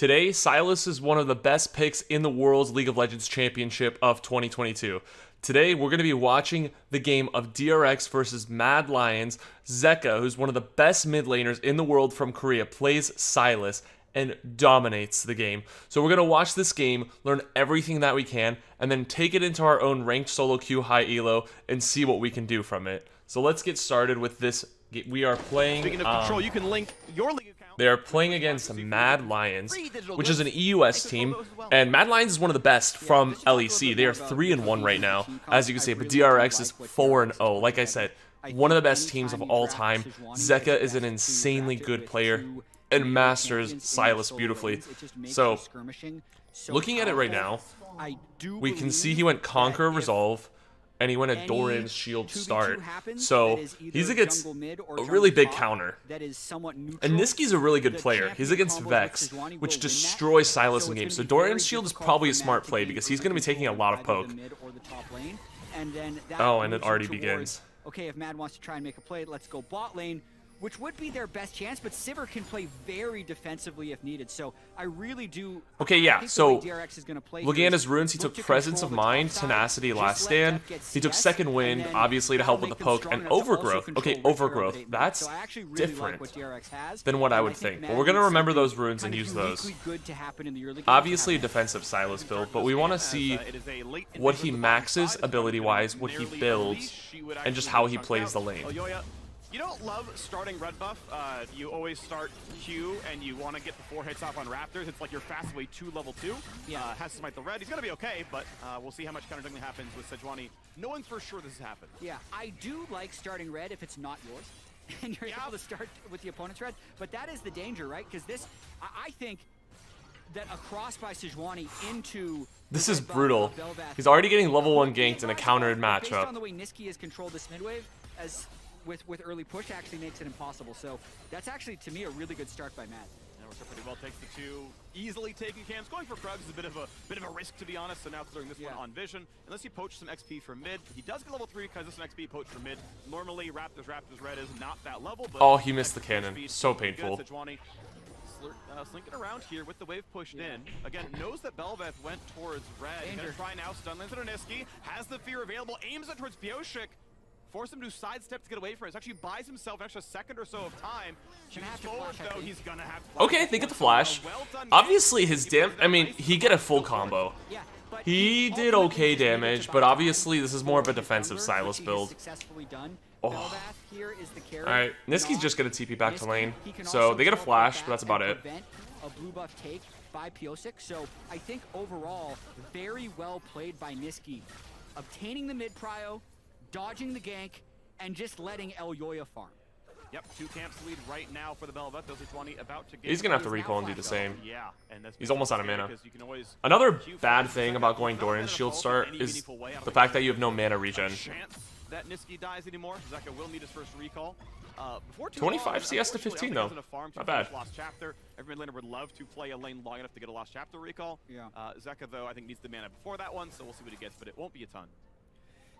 Today, Sylas is one of the best picks in the World's League of Legends Championship of 2022. Today, we're going to be watching the game of DRX versus Mad Lions. Zeka, who's one of the best mid laners in the world from Korea, plays Sylas and dominates the game. So we're going to watch this game, learn everything that we can, and then take it into our own ranked solo queue high elo and see what we can do from it. So let's get started with this. We are playing... Speaking of control, you can link your league account. They are playing against Mad Lions, which is an EUS team, and Mad Lions is one of the best from LEC. They are 3-1 right now, as you can see, but DRX is 4-0. Like I said, one of the best teams of all time. Zeka is an insanely good player and masters Sylas beautifully. So, looking at it right now, we can see he went Conquer Resolve, and he went a Doran's Shield start. So, he's against a really big counter. And Niski's a really good player. He's against Vex, which destroys Sylas in games. So, Doran's Shield is probably a smart play because he's going to be taking a lot of poke. Oh, and it already begins. Okay, if Mad wants to try and make a play, let's go bot lane, which would be their best chance, but Sivir can play very defensively if needed, so I really do... Okay, yeah, so looking at his runes, he took Presence of Mind, Tenacity, Last Stand, he took Second Wind, obviously to help with the poke, and Overgrowth. Okay, Overgrowth, that's different than what I would think, but we're going to remember those runes and use those. Obviously a defensive Sylas build, but we want to see what he maxes ability-wise, what he builds, and just how he plays the lane. You don't love starting red buff. You always start Q and you want to get the 4 hits off on Raptors. It's like your fast way to level 2. Has to smite the red. He's going to be okay, but we'll see how much counter juggling happens with Sejuani, knowing for sure this has happened. Yeah, I do like starting red if it's not yours. And you're able to start with the opponent's red. But that is the danger, right? Because this, I think that a cross by Sejuani into... This is brutal. He's already getting level 1 ganked in a countered matchup. Based on the way Niski has controlled this mid wave, as... With early push actually makes it impossible. So that's actually, to me, a really good start by Matt. That works out pretty well. Takes the 2 easily taken camps. Going for Krugs is a bit of a risk, to be honest. So now throwing this one on Vision. Unless he poach some XP from mid. He does get level 3 because this is an XP poach from mid. Normally, Raptors red is not that level. But oh, he missed the cannon. So painful. Slinking around here with the wave pushed in. Again, knows that Bel'Veth went towards red. Gonna try now. Stun lands into Niski. Has the fear available. Aims it towards Pioshik. Force him to sidestep to get away from it. He actually buys himself an extra second or so of time. Forward, though, he's gonna have okay, they get the flash. Obviously, his I mean, he get a full combo. He did okay damage, but obviously, this is more of a defensive Sylas build. Oh. Alright, Niski's just gonna TP back to lane. So, they get a flash, but that's about it. A blue buff take by Pioshik. So, I think overall, very well played by Niski. Obtaining the mid prio, dodging the gank, and just letting El Yoya farm. Yep, 2 camps lead right now for the Bel'Veth. Those are 20 about to get. He's gonna have to recall and do the same. Yeah, and that's he's almost out of mana. Another bad thing about going Doran's Shield start is the fact that you have no mana regen. That Niski dies anymore. Zeka will need his first recall. 25 CS to 15 though. Not bad. Lost chapter. Every mid laner would love to play a lane long enough to get a lost chapter recall. Zeka though I think needs the mana before that one, so we'll see what he gets, but it won't be a ton.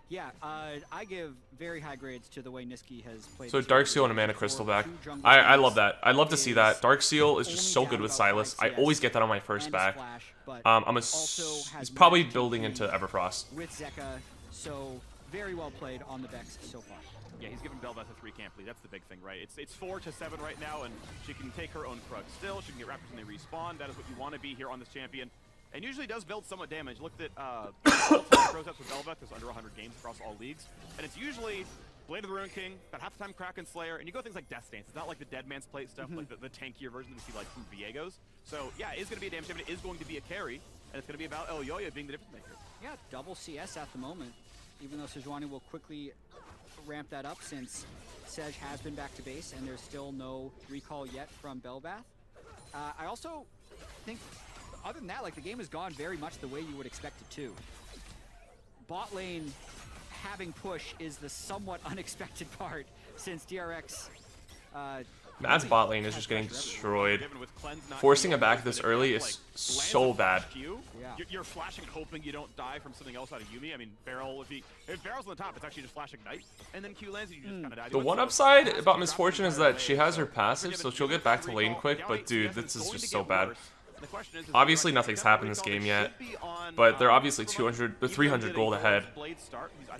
Yeah, I give very high grades to the way Niski has played. So Darkseal and a Mana Crystal back. I love that. I love to see that. Darkseal is just so good with Sylas. I always get that on my first back. He's probably building into Everfrost. With Zeka, so very well played on the Vex so far. Yeah, he's given Bel'Veth a 3 camp lead. That's the big thing, right? It's 4 to 7 right now, and she can take her own Krug still. She can get Raptors when they respawn. That is what you want to be here on this champion. And usually does build somewhat damage. Looked at throws out with Bel'Veth. There's under 100 games across all leagues. And it's usually Blade of the Ruin King, about half the time Kraken Slayer, and you go things like Death Stance. It's not like the Dead Man's Plate stuff, like the tankier version that we see like from Viego's. So yeah, it is going to be a damage champion. It is going to be a carry, and it's going to be about El Yoya being the difference maker. Yeah, double CS at the moment, even though Sejuani will quickly ramp that up since Sej has been back to base, and there's still no recall yet from Bel'Veth. I also think, other than that, like the game has gone very much the way you would expect it to. Bot lane having push is the somewhat unexpected part since DRX. Mad's bot lane is just getting destroyed. Forcing it back this early is so bad. You're flashing and hoping you don't die from something else out of Yuumi. I mean, Barrel, if Barrel's on the top, it's actually just flashing Ignite, and then Q lands and you just kind of die. The one upside about Misfortune is that she has her passive, so she'll get back to lane quick, but dude, this is just so bad. The question is Obviously, nothing's happened this game yet, but they're obviously 300 gold ahead,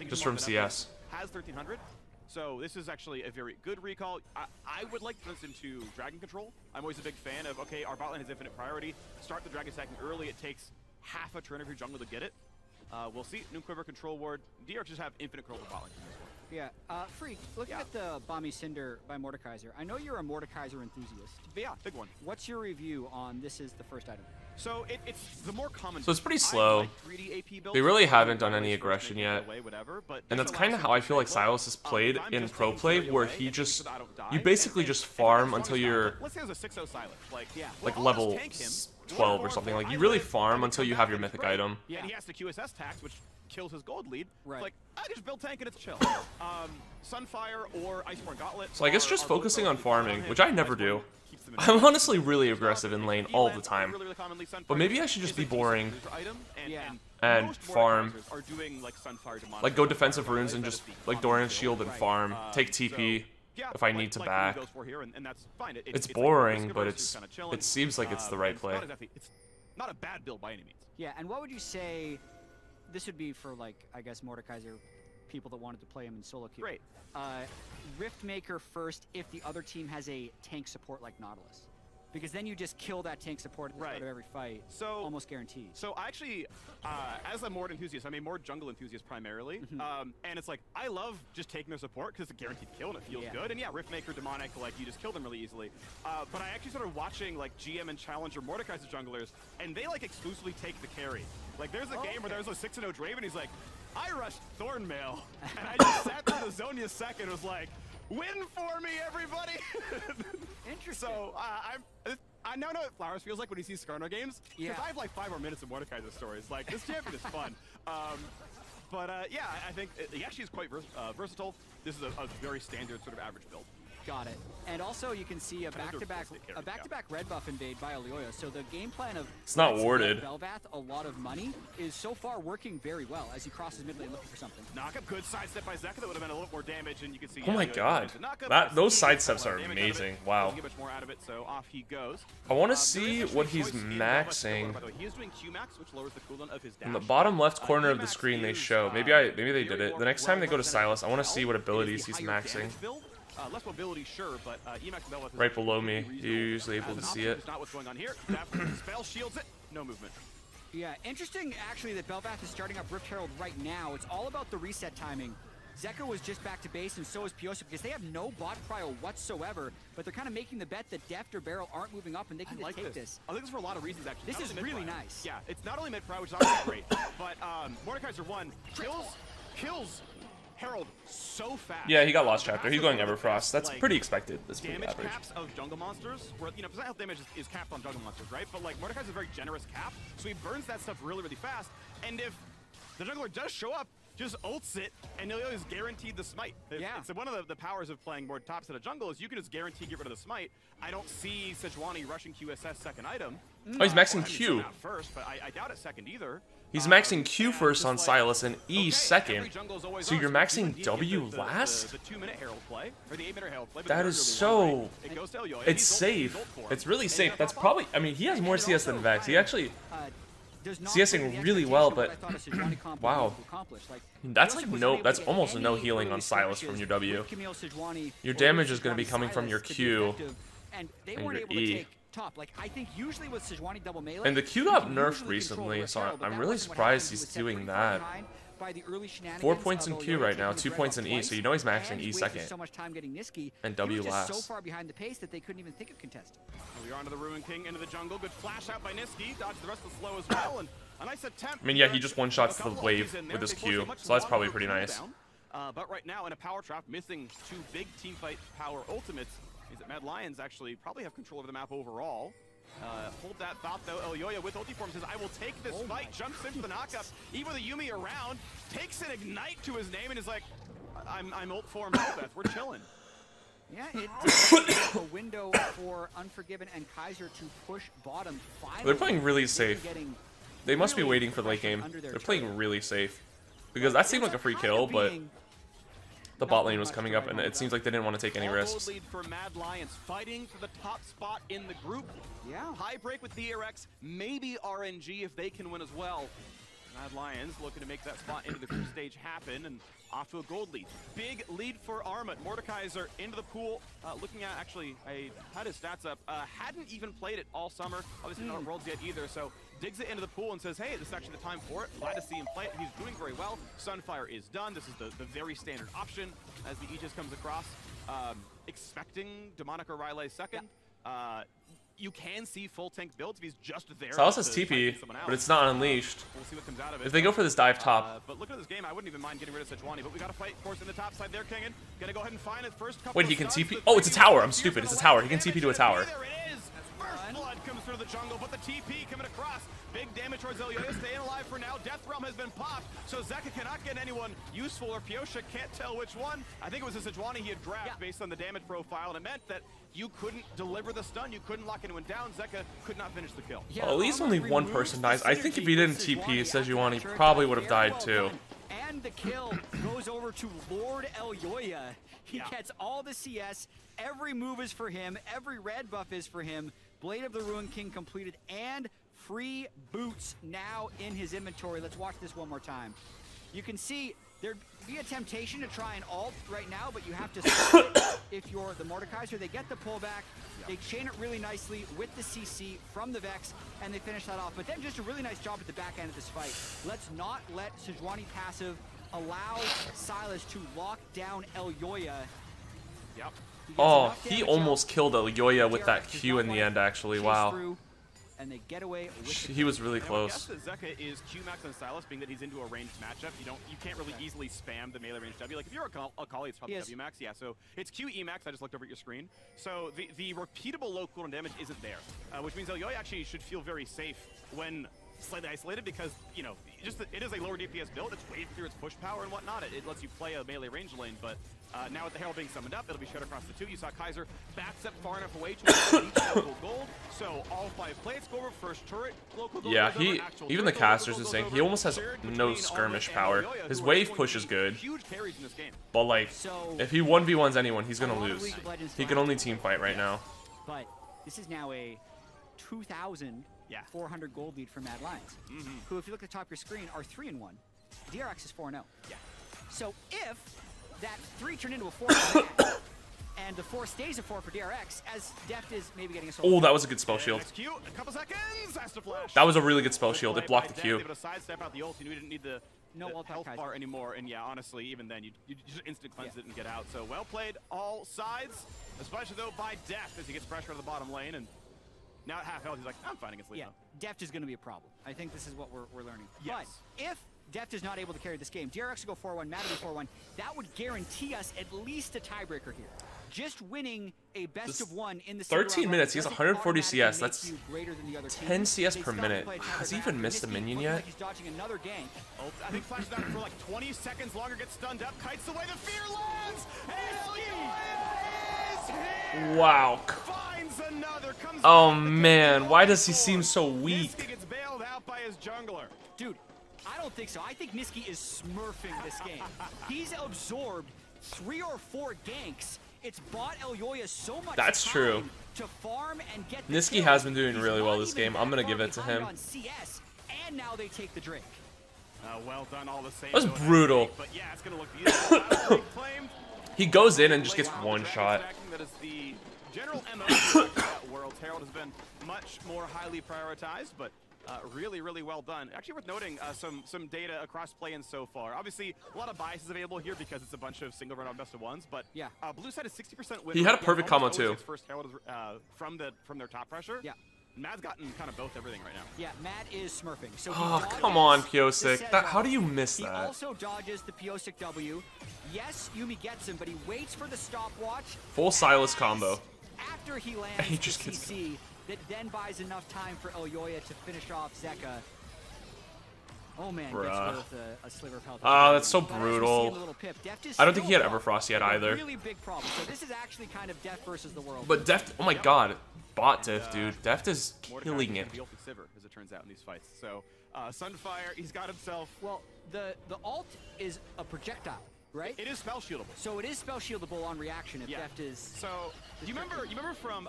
just from CS. Has 1300. So this is actually a very good recall. I would like to put this into Dragon Control. I'm always a big fan of, okay, our bot lane has infinite priority. Start the Dragon stacking early. It takes half a turn of your jungle to get it. We'll see. New Quiver Control Ward. DR just have infinite control of the bot lane. Yeah, Freak, looking at the Bomby Cinder by Mordekaiser, I know you're a Mordekaiser enthusiast. But yeah, big one. What's your review on this is the first item? So it's the more common. So it's pretty slow. They really haven't done any aggression yet. And that's kind of how I feel like Sylas has played in pro play, where he just, you basically just farm until you're like level 12 or something. Like you really farm until you have your mythic item. Yeah, and he has the QSS tax, which kills his gold lead. Right. Like, I just build tank and it's chill. Sunfire or Iceborne Gauntlet. So I guess just focusing on farming, which I never do. I'm honestly really aggressive in lane all the time. But maybe I should just be boring and farm. Like go defensive runes and just like Dorian's shield and farm. Take TP if I need to back. It's boring, but it seems like it's the right play. It's not a bad build by any means. Yeah, and what would you say, this would be for like, I guess Mordekaiser people that wanted to play him in solo queue. Great. Riftmaker first if the other team has a tank support like Nautilus. Because then you just kill that tank support at the start of every fight. So almost guaranteed. So I actually, as a Mord enthusiast, I'm a more jungle enthusiast primarily. And it's like, I love just taking their support because it's a guaranteed kill and it feels good. And yeah, Riftmaker, Demonic, like you just kill them really easily. But I actually started watching like GM and Challenger Mordekaiser junglers, and they like exclusively take the carry. Like there's a game where there's a 6-0 Draven, he's like, I rushed Thornmail, and I just sat through the Zhonya second, was like, win for me, everybody! Interesting. So, I now know what Flowers feels like when he sees Skarner games, because I have like 5 more minutes of Mordekaiser stories. Like, this champion is fun. Yeah, I think he actually is quite versatile. This is a very standard sort of average build. Got it. And also you can see a back-to-back red buff invade by Alioya. So the game plan of it's not warded. Bel'Vath a lot of money is so far working very well as he crosses mid lane looking for something. Knock up good sidestep by Zeka that would have been a little more damage, and you can see. Oh my god, those sidesteps are amazing. Wow. Get much more out of it, so off he goes. I want to see what he's maxing. By the way, he is doing Q-max, which lowers the cooldown of his dash. In the bottom left corner of the screen they show. Maybe they did it. The next time they go to Sylas, I want to see what abilities he's maxing. Less mobility, sure, but Emax and Bel'Vath right below me. You're usually able to see it. Not what's going on here. Spell shields it. No movement. Yeah, interesting actually that Bel'Vath is starting up Rift Herald right now. It's all about the reset timing. Zeka was just back to base, and so is Piosa, because they have no bot prio whatsoever, but they're kind of making the bet that Deft or Beryl aren't moving up, and they can just take this. I think this for a lot of reasons, actually. This is really nice. Yeah, it's not only mid-prio, which is obviously great, but Mordekaiser 1 kills Herald so fast. Yeah, he got Lost Chapter. He's going Everfrost. That's pretty expected. That's pretty damage average. Caps of jungle monsters, where, you know, percent health damage is capped on jungle monsters, right? But like Mordekaiser's a very generous cap, so he burns that stuff really, really fast. And if the jungler does show up, just ults it, and he'll always guaranteed the smite. It's one of the powers of playing more tops at a jungle is you can just guarantee get rid of the smite. I don't see Sejuani rushing QSS second item. Oh, he's maxing Q. Not first, but I doubt it second either. He's maxing Q first on Sylas and E second. So you're maxing W last? The 2-minute Herald play, or the 8-minute Herald play. That is so... It's safe. It's really safe. That's probably... I mean, he has more CS than Vex. He actually... CSing really well, but... Wow. That's like no... That's almost no healing on Sylas from your W. Your damage is going to be coming from your Q and your E. Like, I think usually with Sejuani double melee, and the Q got nerfed recently, so I'm really surprised he's doing that. 4 points in Q right now, 2 points in E, so you know he's maxing E second. And W last. So far behind the pace that they couldn't even think of contesting. We are onto the Ruin King, into the jungle. Good flash out by Niski, dodge the rest of the slow as well, and a nice attempt. I mean, yeah, he just one-shots the wave with his Q, so that's probably pretty nice. But right now, in a power trap, missing 2 big teamfight power ultimates, is that Mad Lions actually probably have control over the map overall. Hold that thought though. Elyoya with ulti form says, I will take this fight, jumps into the knockup, even with a Yumi around, takes an ignite to his name and is like, I'm ult form Bel'Vath, we're chilling. Yeah, it's a window for Unforgiven and Kaiser to push bottom. They're playing really safe. They must be waiting for the late game. They're playing really safe. Because that seemed like a free kill, but the bot lane was coming up, and it seems like they didn't want to take any risks. Lead for Mad Lions, fighting for the top spot in the group. Yeah. High break with DRX, maybe RNG if they can win as well. Mad Lions looking to make that spot into the group stage happen, and off to a gold lead. Big lead for Armooon. Mordekaiser into the pool. Looking at, actually, I had his stats up. Hadn't even played it all summer. Obviously not at Worlds yet either, so digs it into the pool and says, hey, this is actually the time for it. Glad to see him play it. He's doing very well. Sunfire is done. This is the very standard option as the Aegis comes across. Expecting Demonic or Riley second. Yeah. You can see full tank builds if he's just there. Sylas has TP, but it's not unleashed. We'll see what comes out of it. If they go for this dive top. But look at this game. I wouldn't even mind getting rid of Sejuani, but we got to fight, of course, in the top side there, Kingen. Gonna go ahead and find his first couple Wait, he can TP? Oh, it's a tower. I'm stupid. It's a tower. He can TP to a tower. There it is. First blood comes through the jungle, but the TP coming across. Big damage towards Elyoya, staying alive for now. Death Realm has been popped, so Zeka cannot get anyone useful, or Pyosha can't tell which one. I think it was a Sejuani he had grabbed based on the damage profile, and it meant that you couldn't deliver the stun, you couldn't lock anyone down. Zeka could not finish the kill. Yeah, Well, at least only one person dies. I think if he didn't TP, Sejuani probably would have died too. And the kill goes over to Lord Elyoya. He gets all the CS. Every move is for him. Every red buff is for him. Blade of the Ruined King completed, and free boots now in his inventory. Let's watch this one more time. You can see there'd be a temptation to try and ult right now, but you have to stop it if you're the Mordekaiser. They get the pullback. They chain it really nicely with the CC from the Vex, and they finish that off. But then just a really nice job at the back end of this fight. Let's not let Sejuani passive allow Sylas to lock down Elyoya. Yep. Oh, he almost killed Elyoya with that Q in the end, actually. Wow. And they get away with He was really close. I guess that Zeka is Q max on Sylas, being that he's into a ranged matchup. You can't really easily spam the melee range W. Like if you're a Kali, it's probably W max. Yeah, so it's Q E max. I just looked over at your screen. So the repeatable low cooldown damage isn't there, which means Elyoya actually should feel very safe when slightly isolated, because it is a lower DPS build. It's waved through its push power and whatnot. It lets you play a melee range lane, but now with the Herald being summoned up, it'll be shed across the two. You saw Kaiser backstep far enough away to each local gold. So all 5 plates go over first turret. Local gold Yeah, even the casters is saying he almost has no skirmish power. His wave push is good, Huge carries in this game. but like, if he 1v1s anyone, he's gonna lose. He can only team fight right now. But this is now a 2,400 gold lead for Mad Lions, who, if you look at the top of your screen, are 3-1. DRX is 4-0. Yeah. So if that 3 turned into a 4 and the 4 stays a 4 for DRX, as Deft is maybe getting a soul. Oh, that was a good spell shield. Q, a couple seconds, has to flash. That was a really good spell shield. It blocked the Q. Able to sidestep out the ult. You didn't need the health bar anymore. And yeah, honestly, even then, you just instant cleanse it and get out. So well played, all sides, especially though by Deft as he gets pressure out of the bottom lane. And now at half health, he's like, I'm fine against Lethal. Yeah, Deft is going to be a problem. I think this is what we're learning. Yes. But if Deft is not able to carry this game, DRX will go 4-1, Mad will be 4-1. That would guarantee us at least a tiebreaker here. Just winning a best of 1 in the 13 minutes, he has 140 CS. That's 10 CS per minute. Has he even missed a minion yet? He's dodging another gank. Oh, I think flashes out for like 20 seconds longer, gets stunned up, kites away, the fear lands! Wow. Finds another, comes Oh man, why does he seem so weak? Niski gets bailed out by his jungler. Dude, I don't think so. I think Niski is smurfing this game. He's absorbed 3 or 4 ganks. It's bought Elyoya so much That's time true. to farm and get the Niski kill. has been doing He's really well not this even game. that I'm gonna far give it to behind him. on CS, and now they take the Drake. Well done all the same. That was brutal. But yeah, it's gonna look beautiful. Claimed. He goes in and just gets one shot. That is the general MO that World's Herald has been much more highly prioritized, but really, really well done. Actually worth noting some data across play-ins so far. Obviously, a lot of biases available here because it's a bunch of single run-on best of ones, but yeah. Blue side is 60% win. He had a perfect combo too. First Herald from their top pressure. Yeah. Mad's gotten kind of both everything right now. Yeah, Mad is smurfing. So Oh, come on, Pyosik. How do you miss He that? also dodges the Pyosik W. Yes, Yuumi gets him, but he waits for the stopwatch. Full Sylas combo. After he lands He just the gets CC, that then buys enough time for Elyoya to finish off Zeka. Oh man, gets Bruh. with a sliver of health. Oh, that's so But as we see in brutal. the little pip, Deft is I don't think he had still Everfrost yet a either. really big problem. So this is actually kind of Deft versus the world. But Deft, oh my god. Bot Diff, dude. Deft is killing it. The ulti Sivir, as it turns out in these fights. So Sunfire, he's got himself. Well, the ult is a projectile. right? It is spell shieldable. So it is spell shieldable on reaction if Deft is... So, you remember from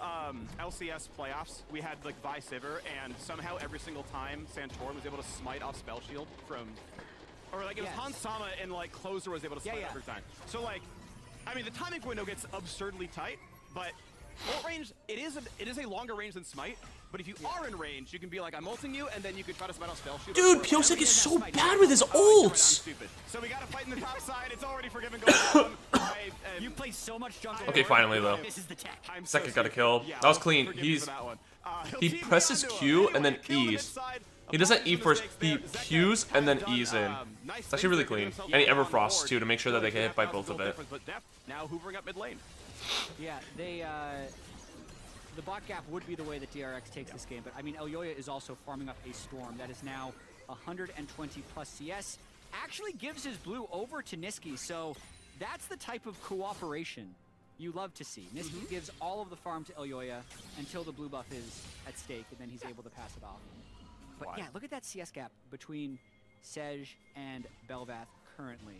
LCS playoffs, we had like Vi Sivir, and somehow every single time Santorin was able to smite off spell shield from... Or like it was Hans Sama and like Closer was able to smite every time. So like, I mean the timing window gets absurdly tight, but ult range, it is a longer range than smite, but if you are in range, you can be like, I'm ulting you, and then you can try to smite off spell shield. Dude, Pyosik is so bad with his ults! So we gotta fight in the top side, it's already forgiven going down. You play so much jungle. Okay, finally though. This is the tech. Second got a kill. That was clean. He presses Q and then E's. He doesn't E first, he Qs and then E's in. It's actually really clean. And he Everfrosts too to make sure that they get hit by both of it. Now hoovering up mid lane. Yeah, the bot gap would be the way that DRX takes this game, but I mean, Elyoya is also farming up a Storm that is now 120 plus CS. Actually gives his blue over to Niski, so that's the type of cooperation you love to see. Niski gives all of the farm to Elyoya until the blue buff is at stake, and then he's able to pass it off. But yeah, look at that CS gap between Sej and Belvath currently.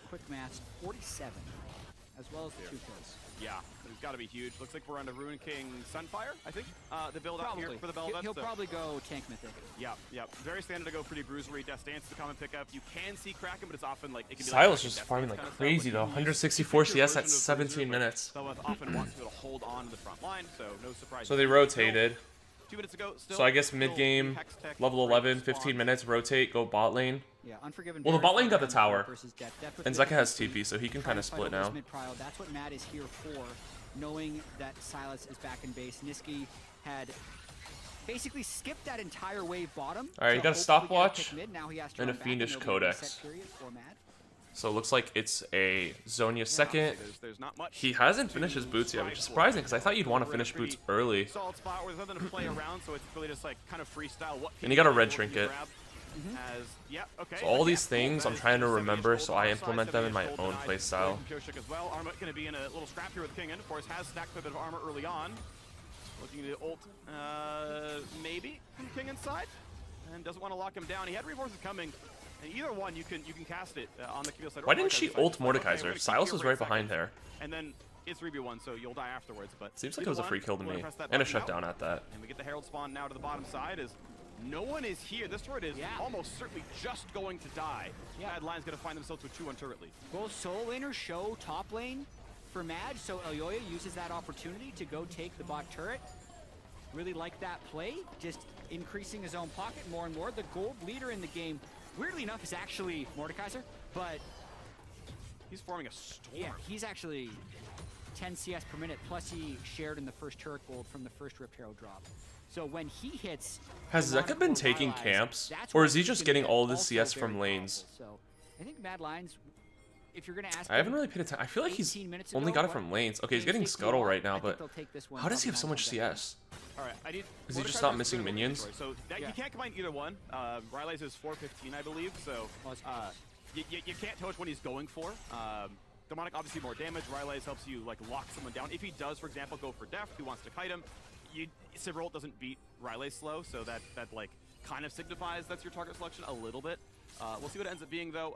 Quick maths, 47, as well as the 2 kills. Yeah, it's got to be huge. Looks like we're on a Ruin King Sunfire, I think. The build out here for the Belvath. He'll probably go Tank Mythic. Yeah. Very standard to go pretty bruisery. Death Stance to come and pick up. You can see Kraken, but it's often like it can be Sylas like just farming like crazy though. 164 CS at 17 minutes. Belvath often wants to be able to hold on to the front line, so no surprise. So they rotated. 2 minutes ago, So I guess mid-game, level 11, 15 minutes, rotate, go bot lane. Yeah, Unforgiven. Well, the bot lane got the tower. Deft And Zeka has TP, so he can kind of split now. That's what Matt is here for, knowing that Sylas is back in base. Niski had basically skipped that entire wave bottom. Alright, you got a stopwatch and a back Fiendish and Codex. for Matt. So it looks like it's a Zonia second. There's not much. He hasn't finished his boots yet, which is surprising because I thought you'd want to finish boots early. Solid spot where there's nothing to play around, so it's really just like kind of freestyle. And he got a red trinket. So all these things I'm trying to remember, so I implement them in my own playstyle. As well. Armooon going to be in a little scrap here with King, and of course has stacked a bit of armor early on. Looking to ult, maybe from King inside, and doesn't want to lock him down. He had reinforcements coming. And either one, you can cast it on the Keel side. Why didn't she ult Mordekaiser? Sylas was right behind there. And then it's 3v1, so you'll die afterwards. But seems like it was a free kill to me, and a shutdown at that. And we get the Herald spawn now to the bottom side as no one is here. This turret is almost certainly just going to die. Mad Lion's going to find themselves with 2-1 turret lead. Both solo laners show top lane for Mad, so Elyoya uses that opportunity to go take the bot turret. Really like that play, just increasing his own pocket more and more. The gold leader in the game, weirdly enough, is actually Mordekaiser, but he's forming a storm. Yeah, he's actually 10 CS per minute, plus he shared in the first turret gold from the first Rift Herald drop. So when he hits... Has Zeka been taking camps, or is he just getting all the CS from lanes? So I think Mad Lions, if you're going to ask... I haven't really paid attention. I feel like he's only got it from lanes. Okay, he's getting Scuttle right now, but how does he have so much CS? Alright, is he just not missing minions? So you can't combine either one. Ryle's is 415, I believe, so you can't tell which one he's going for. Demonic obviously more damage. Ryle's helps you like lock someone down. If he does, for example, go for Deft, who wants to kite him, Sivir ult doesn't beat Ryle's slow, so that like kind of signifies that's your target selection a little bit. We'll see what it ends up being, though.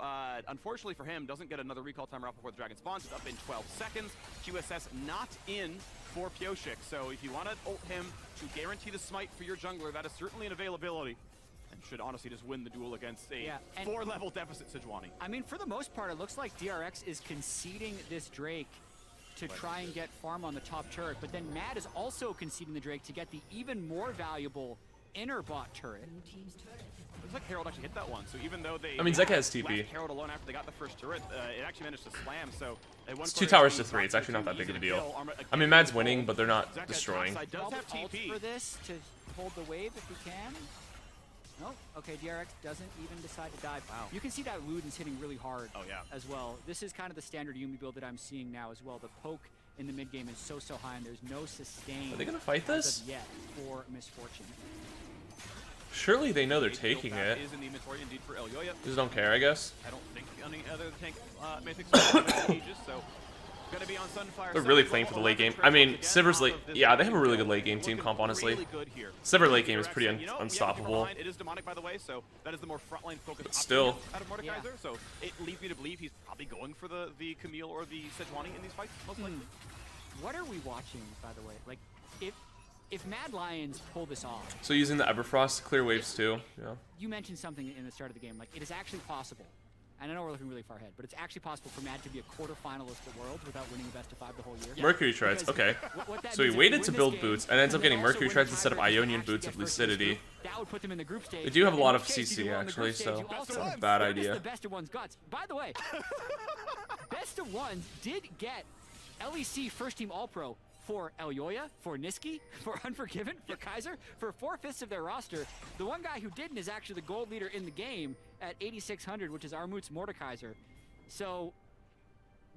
Unfortunately for him, doesn't get another recall timer out before the dragon spawns. It's up in 12 seconds. QSS not in for Pyosik, so if you want to ult him to guarantee the smite for your jungler, that is certainly an availability. And should honestly just win the duel against a 4-level deficit Sejuani. I mean, for the most part, it looks like DRX is conceding this Drake to try and get farm on the top turret, but then Mad is also conceding the Drake to get the even more valuable inner bot turret. Looks like Herald actually hit that one, so even though they... I mean, Zeka has TP. Left Herald alone after they got the first turret, it actually managed to slam, so... It's 2 towers to 3, it's actually not that big of a deal. I mean, Mad's winning, but they're not destroying. Does have TP for this to hold the wave if he can. No, okay, DRX doesn't even decide to dive. Wow. You can see that Luden's hitting really hard as well. This is kind of the standard Yuumi build that I'm seeing now as well. The poke in the mid game is so high, and there's no sustain. Are they gonna fight this? Yet for Misfortune. Surely they know they're taking it. Is in the inventory indeed for Elyoya. Just don't care, I guess. I don't think any other tank mythics are Aegis, so Gonna be on Sunfire. They're really playing for the late game. I mean, Siver's late. Yeah, they have a really good late game team comp, honestly. Siver late game is pretty unstoppable. It is demonic, by the way, so that is the more frontline focused. But still, out of Mordekaiser, so it leads me to believe he's probably going for the Camille or the Sejuani in these fights, most likely. What are we watching, by the way? Like, if Mad Lions pull this off. So using the Everfrost to clear waves too. Yeah. You mentioned something in the start of the game. Like, it is actually possible. And I know we're looking really far ahead, but it's actually possible for Mad to be a quarterfinalist at Worlds without winning the best of 5 the whole year. Yeah. Mercury Treads, okay. So he waited to build boots and ends up getting Mercury Treads instead of Ionian boots of Lucidity. That would put them in the group stage. They do have a lot of CC actually, so it's not a bad idea. The best of one's guts. By the way, best of ones did get LEC first team All-Pro for Elyoya, for Niski, for Unforgiven, for Kaiser, for 4/5 of their roster. The one guy who didn't is actually the gold leader in the game at 8,600, which is Armooon's Mordekaiser. So,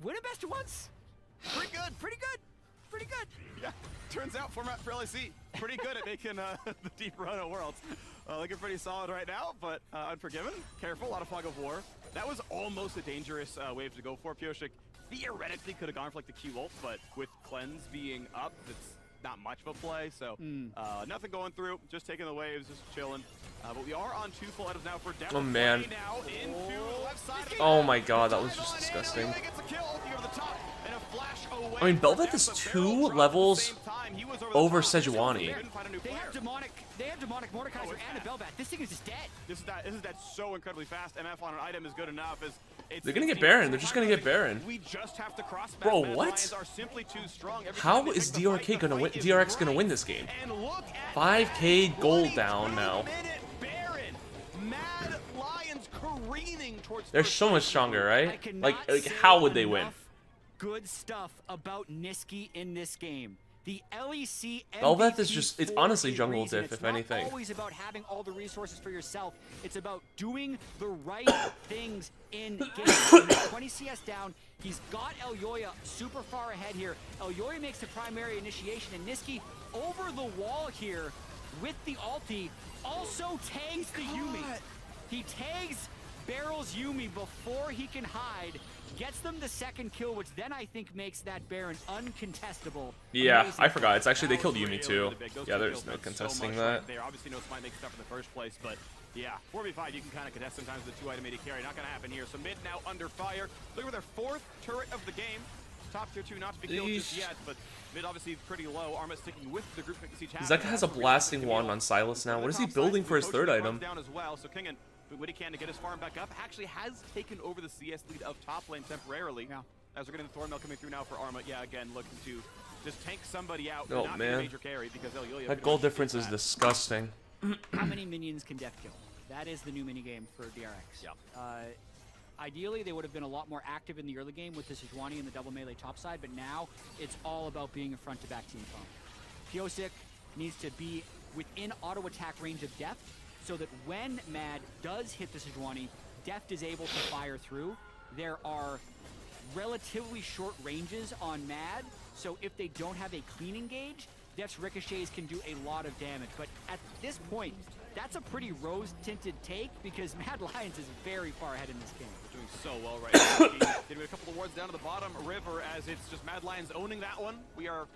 winning best of ones? Pretty good. Pretty good. Pretty good. Yeah, turns out format for LEC, pretty good at making the deep run of Worlds. Looking pretty solid right now, but Unforgiven, careful, a lot of Fog of War. That was almost a dangerous wave to go for. Pioshik theoretically could have gone for like the Q-ult, but with Cleanse being up, it's not much of a play, so nothing going through, just taking the waves, just chilling. But we are on 2 full items now for Death. Oh man. Now into the left side. Oh my god, that was just disgusting. I mean, Bel'Veth is 2 levels over Sejuani. They have demonic Mordekaiser and a Bel'Veth. This thing is just dead. This is that so incredibly fast. MF on an item is good enough. They're gonna get Baron. They're just gonna get Baron. We just have to cross. Bro, what? How is DRK gonna win? DRX gonna win this game? 5K gold down now. They're so much stronger, right? Like how would they win? Good stuff about Niski in this game. The LEC Bel'Veth is just, it's honestly jungle diff, if anything. It's not always about having all the resources for yourself. It's about doing the right things in game. 20 CS down. He's got Elyoya super far ahead here. Elyoya makes the primary initiation, and Niski over the wall here with the ulti also tags the Yuumi. He tags Barrel's Yuumi before he can hide. Gets them the second kill, which then I think makes that Baron uncontestable. Yeah, Amazing. I forgot. It's actually, they killed Yuumi too. Yeah, there's no contesting that. There obviously no smite makes stuff in the first place, but yeah, 4v5 you can kind of contest sometimes with 2 item AD carry. Not going to happen here. So mid now under fire. Looking for their 4th turret of the game. Top tier 2 not to be killed just yet, but mid obviously pretty low. Arma sticking with the group. Zeka has a blasting wand on Sylas now. What is he building for his 3rd item? Down as well. So Kingen, what he can to get his farm back up, actually has taken over the CS lead of top lane temporarily. Yeah. As we're getting the Thornmail coming through now for Arma. Yeah, again, looking to just tank somebody out. Oh, not man. A major carry because That gold difference is disgusting. How many minions can Death kill? That is the new minigame for DRX. Yeah. Ideally, they would have been a lot more active in the early game with the Sejuani and the double melee topside, but now it's all about being a front-to-back team comp. Pioshik needs to be within auto-attack range of Deft, so that when Mad does hit the Sejuani, Deft is able to fire through. There are relatively short ranges on Mad, so if they don't have a clean engage, Deft's ricochets can do a lot of damage. But at this point, that's a pretty rose-tinted take because Mad Lions is very far ahead in this game. They're doing so well right now. Getting a couple of wards down to the bottom river as it's just Mad Lions owning that one. We are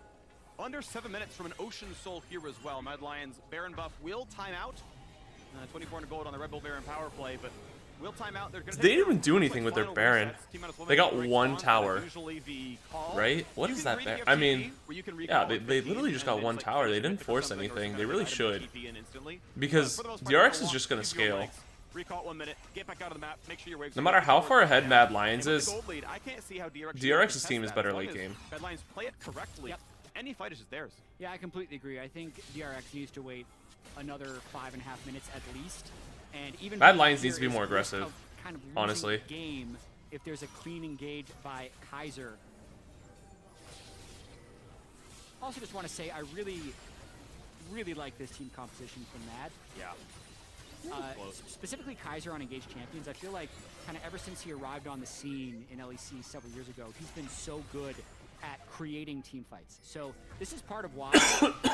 under 7 minutes from an Ocean Soul here as well. Mad Lions Baron buff will time out. 2400 gold on the Red Bull Baron power play, but will time out. They didn't even do anything with their Baron. They got 1 tower, right? What is that Baron? I mean, yeah, they literally just got 1 tower. They didn't force anything. They really should. Because DRX is just going to scale. No matter how far ahead Mad Lions is, DRX's team is better late game. Mad Lions play it correctly. Any fight is just theirs. Yeah, I completely agree. I think DRX needs to wait another 5.5 minutes at least. And even Mad Lions needs to be more aggressive, kind of honestly. Game if there's a clean engage by Kaiser. Also, just want to say I really like this team composition from Mad. Yeah. Specifically Kaiser on engaged champions. I feel like kind of ever since he arrived on the scene in LEC several years ago, he's been so good at creating team fights. So this is part of why,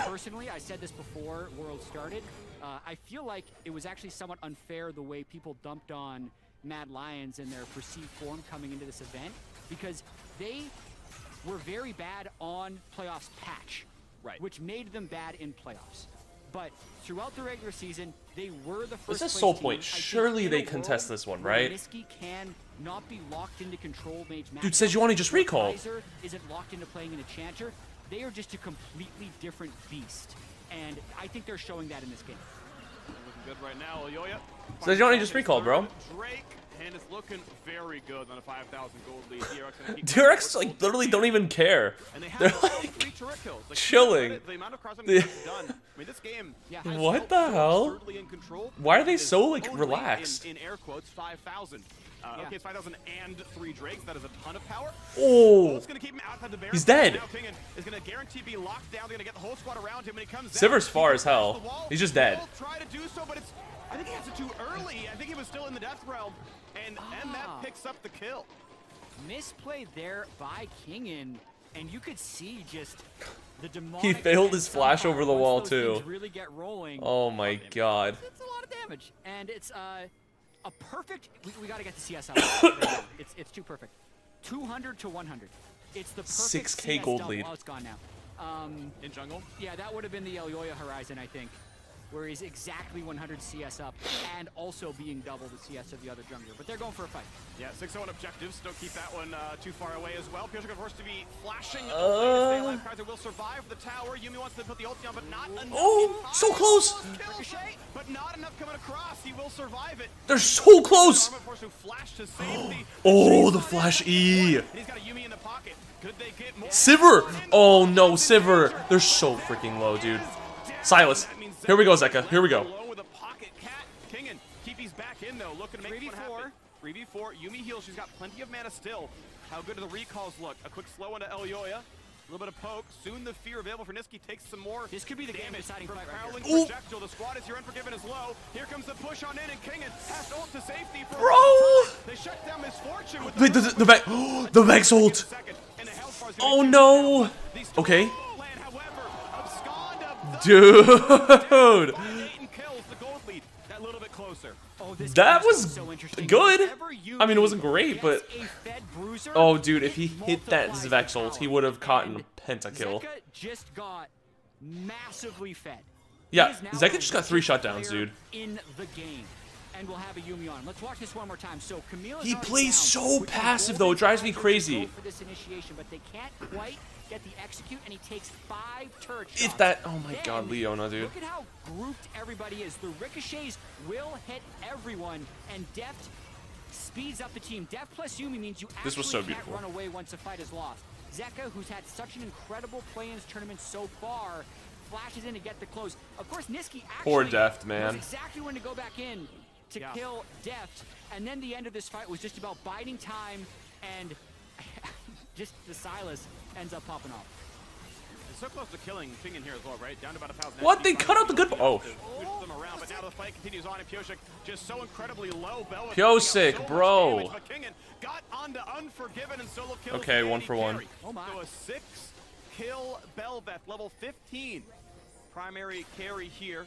personally, I said this before World started, I feel like it was actually somewhat unfair the way people dumped on Mad Lions and their perceived form coming into this event, because they were very bad on playoffs patch, Right. which made them bad in playoffs. But throughout the regular season, they were the first. This is place Soul team. Point. I think Surely in they a contest world this one, where right? Niski can not be locked into control mage matchups, Dude, Sejuani just where recalled. Kaiser isn't locked into playing in a Chanter. They are just a completely different beast, and I think they're showing that in this game. Looking good right now, Elyoya. Sejuani just recalled, bro. Drake, and it's looking very good on a 5,000 gold lead. DRX like literally don't even care. And they They're have like 3 turret kills. Like, chilling. The amount of crossing Yeah. done. I mean, this game. Yeah. What the hell? Absurdly in control. Why are they It is so like only relaxed? In air quotes, 5,000. Yeah. Okay, it's 5,000 and 3 Drakes. That is a ton of power. Oh, It's going to keep him outside the barrier. He's dead. Now Kingen is going to guarantee be locked down. They're going to get the whole squad around him when he comes Siver's down. far He as can hell. press the wall. He's just dead. He'll try to do so, but it's. I think he has it too early. I think he was still in the death realm, and that picks up the kill. Misplay there by Kingen, and you could see just the demonic. He failed his defense flash somehow over the once wall, those too. things really get rolling. oh my god. It's a lot of damage, and it's a perfect. We got to get the CS out. Right now. It's too perfect. 200 to 100. It's the perfect 6K CS gold double. lead. Oh, it's gone now. In jungle. Yeah, that would have been the Elyoya Horizon, I think, where he's exactly 100 CS up and also being double the CS of the other jungler. But they're going for a fight. Yeah, 6-0 objectives. Don't keep that one too far away as well. Pierce forced to be flashing. Stay alive. Kaiser will survive the tower. Yumi wants to put the ulti on, but not enough. Oh, so close. Ricochet, but not enough coming across. He will survive it. They're so close. Armooon forced to flash to safety. Oh, the flash E. And he's got a Yumi in the pocket. Could they get more? Sivir. Oh no, Sivir. They're so freaking low, dude. Sylas. Here we go, Zeka. Here we go. With a pocket cat. Kingen, Keepy's back in though, looking to make one happen. 3v4, Yumi heals, she's got plenty of mana still. How good do the recalls look? A quick slow into Elyoya. A little bit of poke. Soon the fear available for Niski takes some more. This could be the game damage deciding from fight right Prowling here. projectile. The squad is here. Unforgiven is low. Here comes the push on in, and Kingen has to ult to safety for Bro! They shut down Misfortune with The back. The Vex ult. Oh no. Okay. Dude. Oh, this That game was is so interesting. good. Whenever Yumi I mean, it wasn't great, but gets a fed bruiser, oh, dude, if he it hit that multiplies Vex the ult, he power. would have caught a And pentakill. Zeka just got massively fed. Yeah, He is now Zeka the just got 3 richest shutdowns, player dude. In the game, and we'll have a Yumi on. Let's watch this one more time. So Camille is He already plays down so with the passive, golden though. It drives me dagger to crazy. go for this initiation, but they can't quite get the execute, and he takes 5 turret If shots. that, oh my Then, god, Leona, dude. Look at how grouped everybody is. The ricochets will hit everyone, and Deft speeds up the team. Deft plus Yumi means you This was actually so can't beautiful. run away once a fight is lost. Zeka, who's had such an incredible play-ins tournament so far, flashes in to get the close. Of course, Niski actually Poor Deft, knows man. exactly when to go back in to kill Deft, and then the end of this fight was just about biding time, and just the Sylas ends up popping off. So close to killing Kingen here as well, right? Down to about 1,000. What? They cut out the good. Oh. Push them around, but now the fight continues on, and Pyosik just so incredibly low. Bell Pyosik, so much bro. damage, but Kingen got onto Unforgiven and solo kills. Okay, the 1 AD for 1. carry. Oh my. So a 6-kill Belveth, level 15. Primary carry here.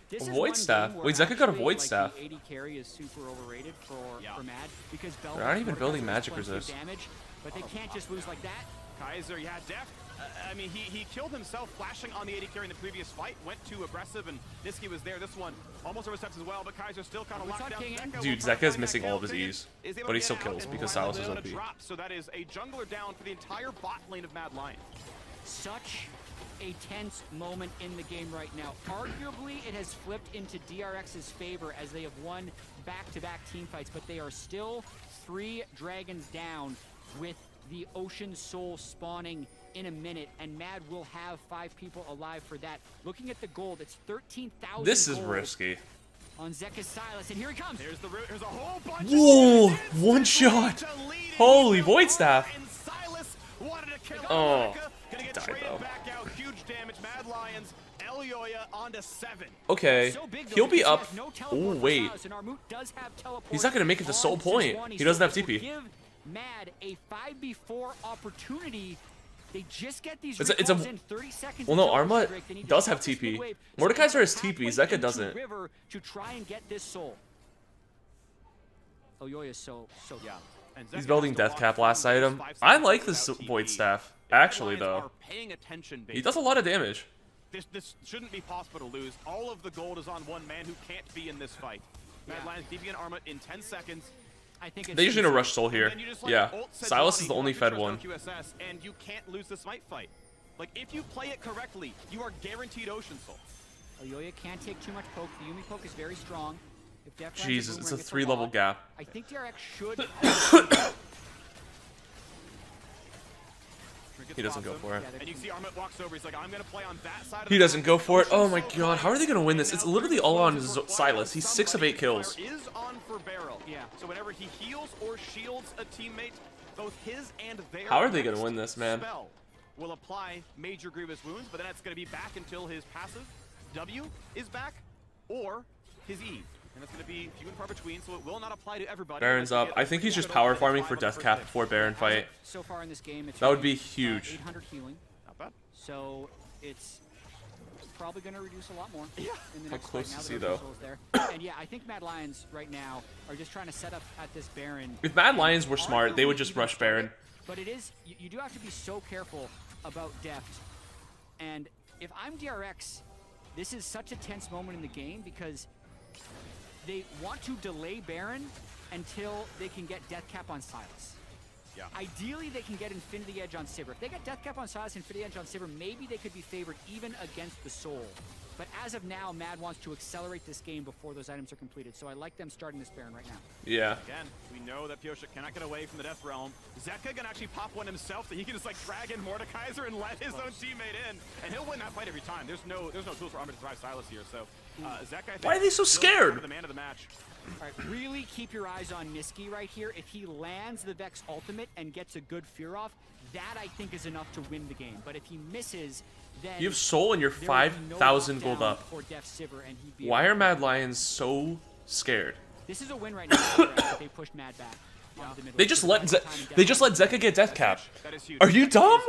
This is Void one Staff. game where Wait, Zeka got a actually, Void like, Staff. The AD carry is super overrated for Mad because They're not even building magic resist. resist. Damage, but they can't just lose like that. Kaiser, yeah, Deft. I mean, he killed himself flashing on the AD carry in the previous fight, went too aggressive, and Niski was there. This one almost oversteps as well, but Kaiser still kind of locked down. Zeka Dude, will try to Zeka is find that missing kill. all of his Kingen E's, is able but to he still get out kills and because finally Sylas is able to OP. drop. So that is a jungler down for the entire bot lane of Mad Lion. Such a tense moment in the game right now. Arguably, it has flipped into DRX's favor as they have won back-to-back team fights, but they are still 3 dragons down with the Ocean Soul spawning in a minute, and Mad will have 5 people alive for that. Looking at the gold, it's 13,000. This is gold risky. on Zeka's Sylas, and here he comes. There's the root. There's a whole bunch. Whoa, of one shot. Holy Void Staff. And Sylas wanted to kill Oh, Zeka. Gonna get died, traded though. back out. Huge damage. Mad Lions. Elyoya onto 7. Okay, So big, though, he'll be because up. he has no Oh, teleport for wait. Sylas, and Armooon does have teleport. He's not going to make it to Soul on Point. Sejuani, He doesn't have so it will TP. give Mad a 5v4 opportunity. They just get these It's a- recalls in 30 seconds. Well, no, until Arma Drake. They need to does stop have this TP. mid-wave. Mordekaiser has Halfway TP, Zeka into doesn't. River to try and get this soul. Elyoya is so Yeah. He's building Death Cap last item. I like this Void Staff, actually, though. He does a lot of damage. This shouldn't be possible to lose. All of the gold is on one man who can't be in this fight. Mad Lions DP and Armooon in 10 seconds. I think it's They usually rush Soul here. Yeah, Sylas is the only fed one. QSS, and you can't lose the smite fight. Like, if you play it correctly, you are guaranteed Ocean Soul. Oyoya can't take too much poke. The Yumi poke is very strong. If Def Jesus, it's a 3-level gap. I think DRX should. He doesn't go for it. And you see Armooon walks over. He's like, I'm gonna play on that side. He doesn't go for it. Oh my god, how are they gonna win this? It's literally all on Sylas. He's 6 of 8 kills. Is on for Barrel. Yeah. So whenever he heals or shields a teammate, both his and theirs. How are they gonna win this, man? Spell will apply major grievous wounds, but then it's gonna be back until his passive W is back, or his E. And that's going to be few and far between, so it will not apply to everybody. Baron's up. I think he's just power farming for Death Cap before Baron fight. So far in this game, it's that would be huge. 800 healing. Not bad. So it's probably going to reduce a lot more. Yeah. In the How next close fight, is now he, that though? Soul's there. And yeah, I think Mad Lions right now are just trying to set up at this Baron. If Mad Lions were smart, they would just rush Baron. But it is, you do have to be so careful about depth. And if I'm DRX, this is such a tense moment in the game because they want to delay Baron until they can get Death Cap on Sylas. Yeah. Ideally, they can get Infinity Edge on Sivir. If they get Death Cap on Sylas, Infinity Edge on Sivir, maybe they could be favored even against the Soul. But as of now, Mad wants to accelerate this game before those items are completed. So I like them starting this Baron right now. Yeah. Again, we know that Pyosha cannot get away from the Death Realm. Zeka can actually pop one himself that he can just like drag in Mordekaiser and let his own teammate in. And he'll win that fight every time. There's no tools for Armor to drive Sylas here. So Zeka, I think, why are they so scared? The man of the match. All right, really keep your eyes on Niski right here. If he lands the Vex ultimate and gets a good fear off, that I think is enough to win the game. But if he misses, then You have Soul and you're 5,000 gold up. Why are Mad Lions so scared? This is a win right now. If they pushed Mad back. They just let Zeka get Death Cap. Are you dumb?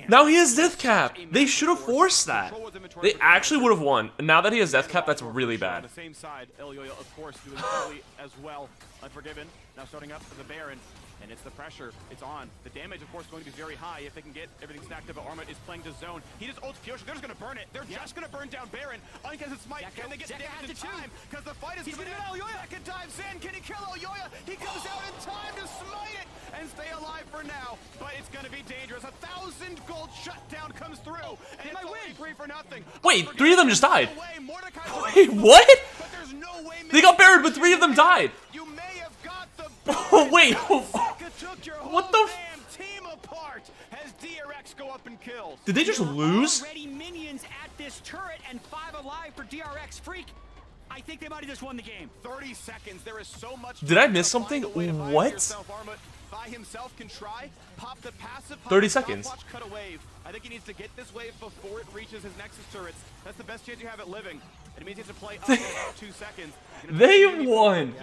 Now he has Death Cap. They should have forced that. They actually would have won. Now that he has Death Cap, that's really bad. On the same side, Elyoya, of course, doing poorly as well. Unforgiven. Now starting up for the Baron. And it's the pressure. It's on. The damage, of course, going to be very high if they can get everything stacked up. But Armooon is playing to zone. He just ults Pyosha. They're just going to burn it. They're just going to burn down Baron. Uncontested smite. Can they get damage in time? Because the fight is coming in. Elyoya dives in. Can he kill Elyoya? He comes out in time to smite it and stay alive for now. But it's going to be dangerous. 1,000 gold shutdown comes through. And it's only 3 for nothing. Wait, 3 of them just died. Wait, what? But there's no way They got buried, but 3 of them died. You may have got the Wait, what the team apart as DRX go up and kills. Did they just lose? Already minions at this turret and 5 alive for DRX. Freak. I think they might have just won the game. 30 seconds. There is so much. Did I miss something? What? By himself can try pop the passive. 30 seconds. Watch cut a wave. I think he needs to get this wave before it reaches his Nexus turrets. That's the best chance you have at living. It means he has to play up in about 2 seconds. They won.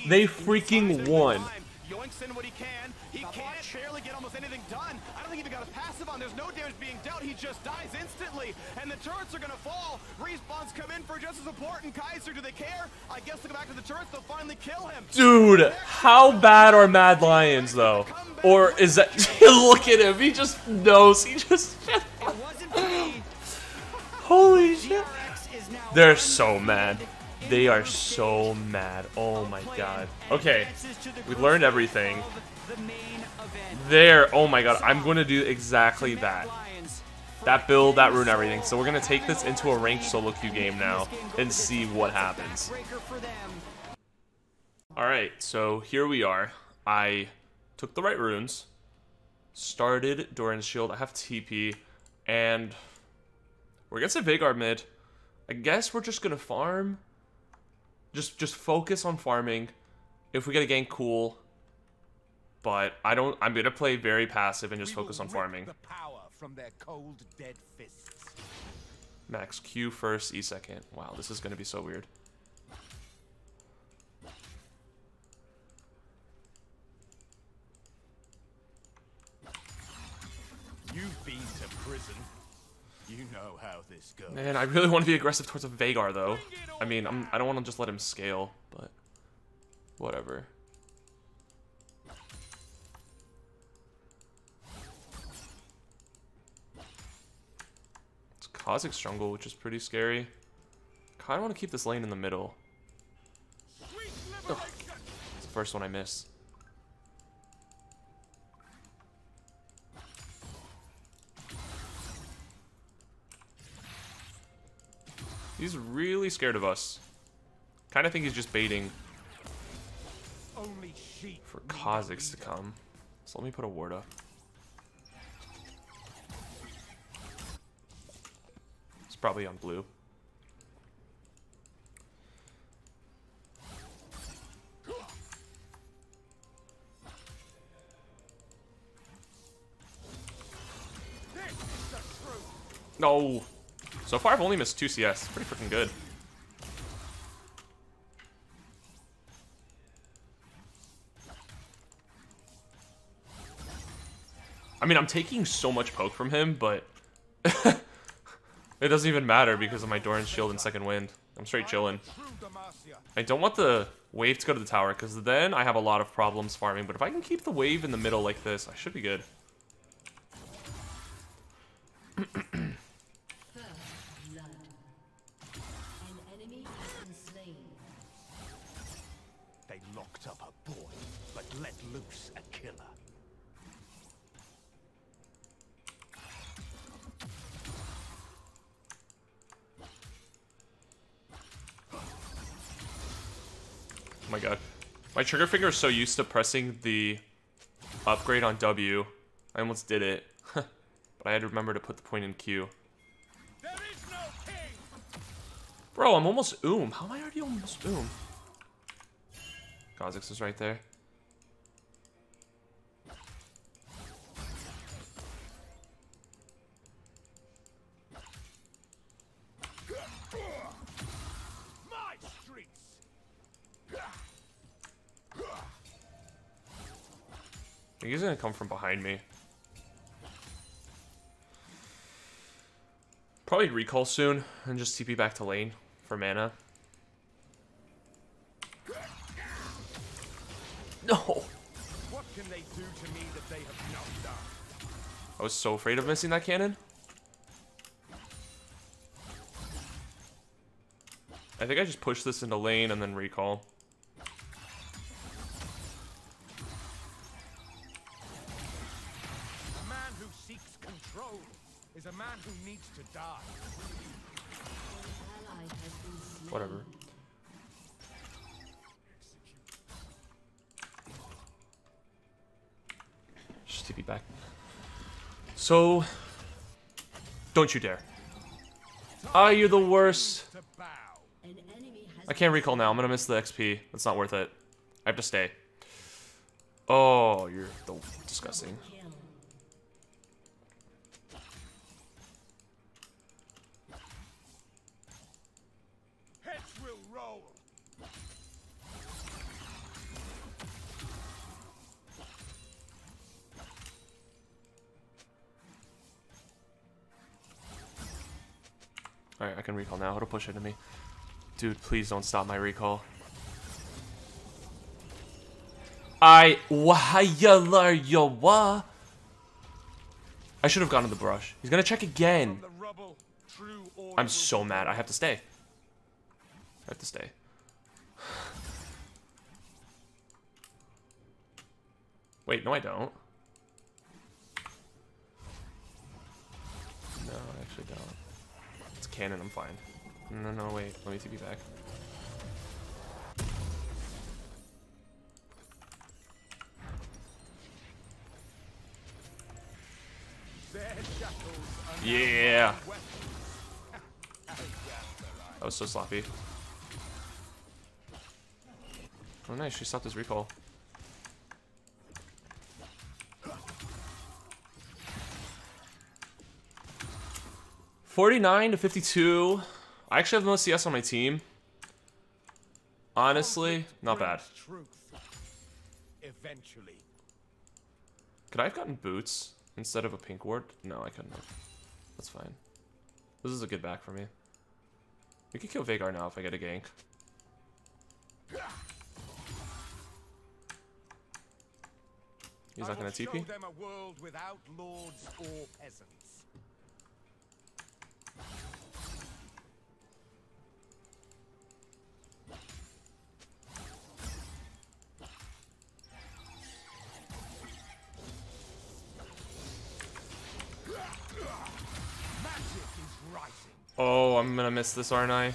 They freaking won. Yoinks in what he can. He can't barely get almost anything done. I don't think he even got a passive on. There's no damage being dealt. He just dies instantly. And the turrets are going to fall. Respawns come in for just as important. Kaiser, do they care? I guess they'll go back to the turrets. They'll finally kill him. Dude, how bad are Mad Lions, though? Or is that... Look at him. He just knows. He just... Holy shit. They're so mad. They are so mad. Oh my god. Okay. We learned everything. There. Oh my god. I'm going to do exactly that. That build, that rune, everything. So we're going to take this into a ranked solo queue game now and see what happens. Alright, so here we are. I took the right runes. Started Doran's Shield. I have TP. And we're against a Veigar mid. I guess we're just going to farm. Just focus on farming. If we get a gank, cool. But I'm gonna play very passive and just focus on farming. The power from their cold, dead fists. Max Q first, E second. Wow, this is gonna be so weird. You've been to prison. You know how this goes. Man, I really want to be aggressive towards a Veigar though. I mean, I don't want to just let him scale, but whatever. Kha'Zix jungle, which is pretty scary. Kinda want to keep this lane in the middle. Oh, it's the first one I miss. He's really scared of us. Kinda think he's just baiting for Kha'Zix to come. So let me put a ward up. It's probably on blue. No. So far I've only missed 2 CS. Pretty freaking good. I mean, I'm taking so much poke from him, but it doesn't even matter because of my Doran's shield and second wind. I'm straight chilling. I don't want the wave to go to the tower because then I have a lot of problems farming. But if I can keep the wave in the middle like this, I should be good. They locked up a boy, but let loose a killer. Oh my god. My trigger finger is so used to pressing the upgrade on W. I almost did it. But I had to remember to put the point in Q. There is no king. Bro, I'm almost How am I already almost Kha'Zix is right there. My streets. I think he's gonna come from behind me. Probably recall soon and just TP back to lane for mana. No! What can they do to me that they have not done? I was so afraid of missing that cannon. I think I just pushed this into lane and then recall. A man who seeks control is a man who needs to die. Whatever. Just TP back. So, don't you dare. Ah, you're the worst. I can't recall now. I'm gonna miss the XP. That's not worth it. I have to stay. Oh, you're disgusting. Heads will roll. Alright, I can recall now. It'll push into me. Dude, please don't stop my recall. I should have gone to the brush. He's gonna check again. I'm so mad. I have to stay. I have to stay. Wait, no I don't. No, I actually don't. It's cannon, I'm fine. No, wait. Let me TP back. Yeah! That was so sloppy. Oh nice, she stopped his recall. $49 to $52. I actually have the most CS on my team. Honestly, not bad. Eventually. Could I have gotten boots instead of a pink ward? No, I couldn't have. That's fine. This is a good back for me. We could kill Veigar now if I get a gank. He's not gonna TP? Show them a world without lords or peasants. I'm gonna miss this, aren't I?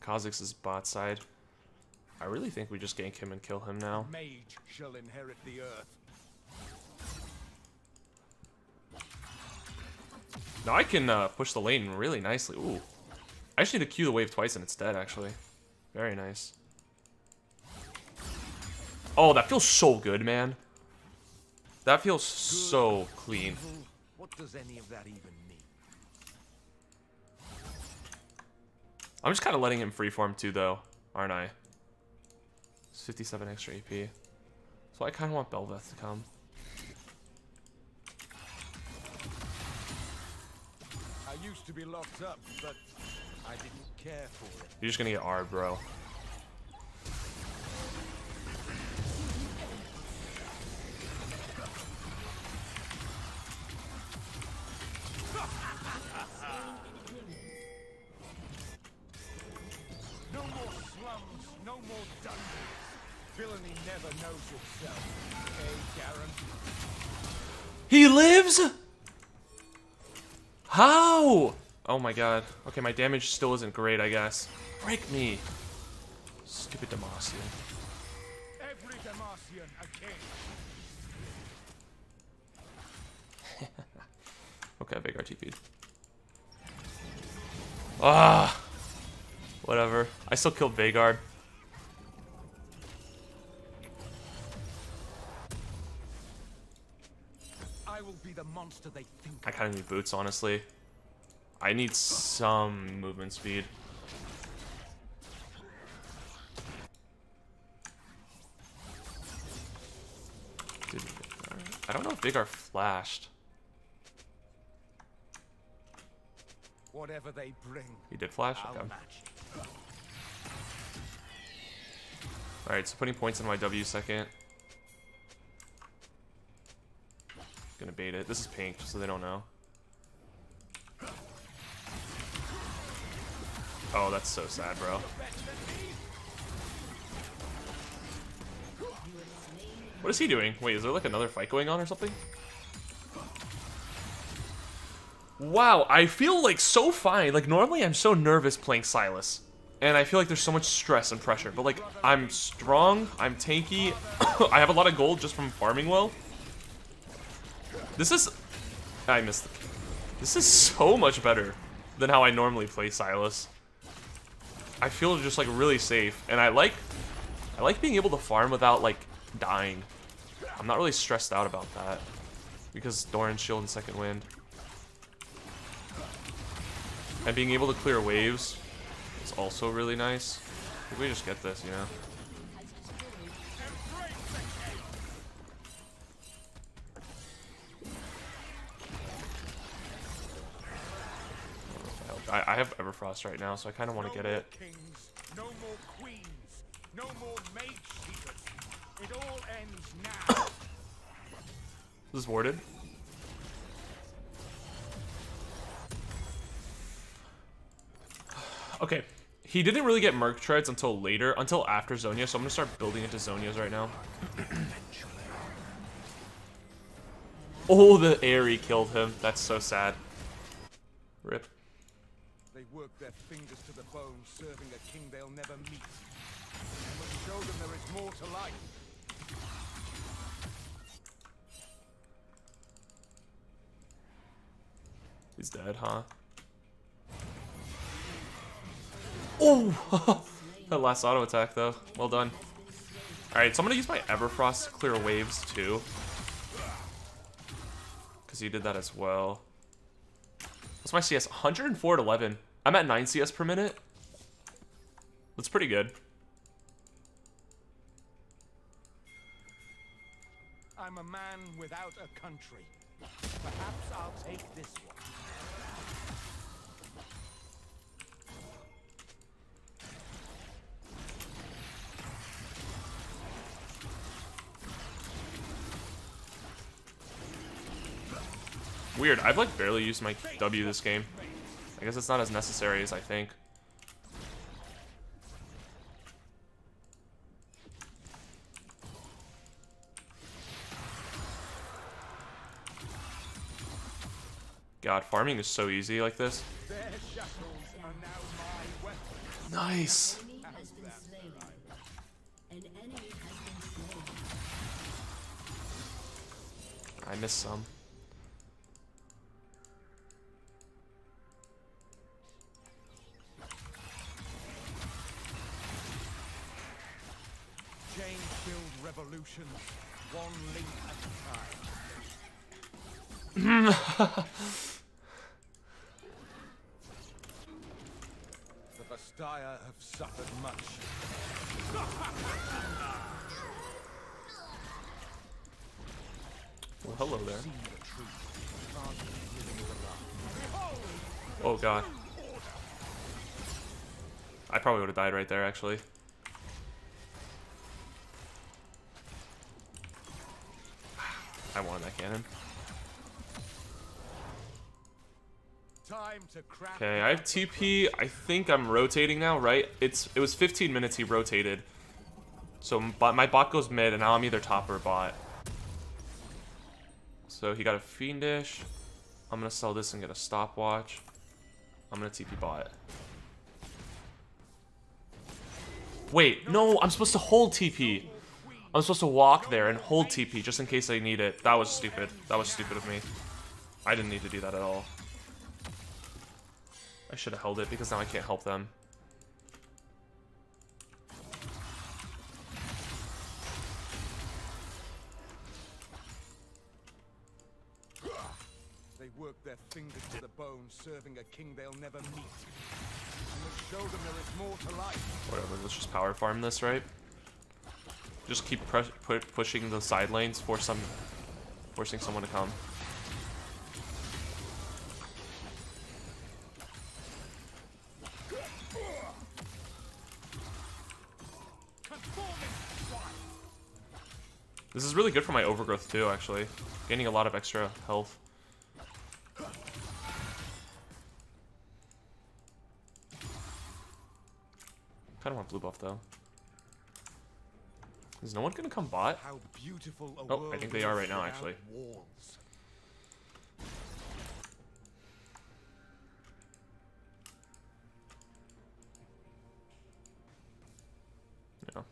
Kha'Zix is bot side. I really think we just gank him and kill him now. Mage shall inherit the earth. Now I can push the lane really nicely. Ooh. I just need to Q the wave twice and it's dead, actually. Very nice. Oh, that feels so good, man. That feels so clean. What does any of that even mean? I'm just kind of letting him freeform too, though, aren't I? It's 57 extra AP. So I kind of want Bel'Veth to come. I used to be locked up, but I didn't care for it. You're just gonna get R, bro. No more slums, no more dungeons. Villainy never knows itself. Hey, Garen. He lives? How? Oh my god. Okay, my damage still isn't great, I guess. Break me. Stupid Demacian. Every Demacian a king. Okay, Veigar TP'd. Ah. Whatever. I still killed Veigar. I will be the monster they think. I kind of need boots, honestly. I need some movement speed. Dude, I don't know if Veigar flashed. Whatever they bring, He did flash? I'll Okay. match. Alright, so putting points in my W second. Gonna bait it. This is pink, so they don't know. Oh, that's so sad, bro. What is he doing? Wait, is there like another fight going on or something? Wow, I feel like so fine. Like normally I'm so nervous playing Sylas. And I feel like there's so much stress and pressure. But like, I'm strong, I'm tanky, I have a lot of gold just from farming well. This is... I missed the... This is so much better than how I normally play Sylas. I feel just like really safe. And I like being able to farm without like dying. I'm not really stressed out about that. Because Doran's shield and second wind. And being able to clear waves is also really nice. If we just get this, you know? I have Everfrost right now, so I kind of want to get it. Kings, no more queens, no more mage seekers. It all ends now. This is warded. Okay, he didn't really get Merc Treads until later, until after Zonia, so I'm gonna start building into Zonias right now. Oh, the Aerie killed him. That's so sad. Rip. They work their fingers to the bone, serving a king they'll never meet. I must show them there is more to life. He's dead, huh? Oh! That last auto attack, though. Well done. Alright, so I'm gonna use my Everfrost to clear waves, too. Because he did that as well. What's my CS? 104 at 11. I'm at 9 CS per minute. That's pretty good. I'm a man without a country. Perhaps I'll take this one. Weird, I've like barely used my W this game. I guess it's not as necessary as I think. God, farming is so easy like this. Their shackles are now my weapons. Nice. Enemy has been slain. An enemy has been slain. I missed some. Chain-filled revolutions, one link at a time. The Bastaya have suffered much. Well, hello there. See the truth. Can't be living the lie. Oh god. I probably would have died right there, actually. I wanted that cannon. Time to crack. Okay, I have TP. I think I'm rotating now, right? It was 15 minutes he rotated. So my bot goes mid, and now I'm either top or bot. So he got a Fiendish. I'm gonna sell this and get a stopwatch. I'm gonna TP bot. Wait, no, I'm supposed to hold TP. I'm supposed to walk there and hold TP just in case I need it. That was stupid. That was stupid of me. I didn't need to do that at all. I should have held it because now I can't help them. They work their fingers to the bone, serving a king they'll never meet. And we'll show them there is more to life. Whatever, let's just power farm this, right? Just keep pushing the side lanes, forcing someone to come. This is really good for my overgrowth too, actually. Gaining a lot of extra health. Kinda want blue buff though. Is no one gonna come bot? How beautiful a Oh, world I think they are right now, without actually. walls. Yeah.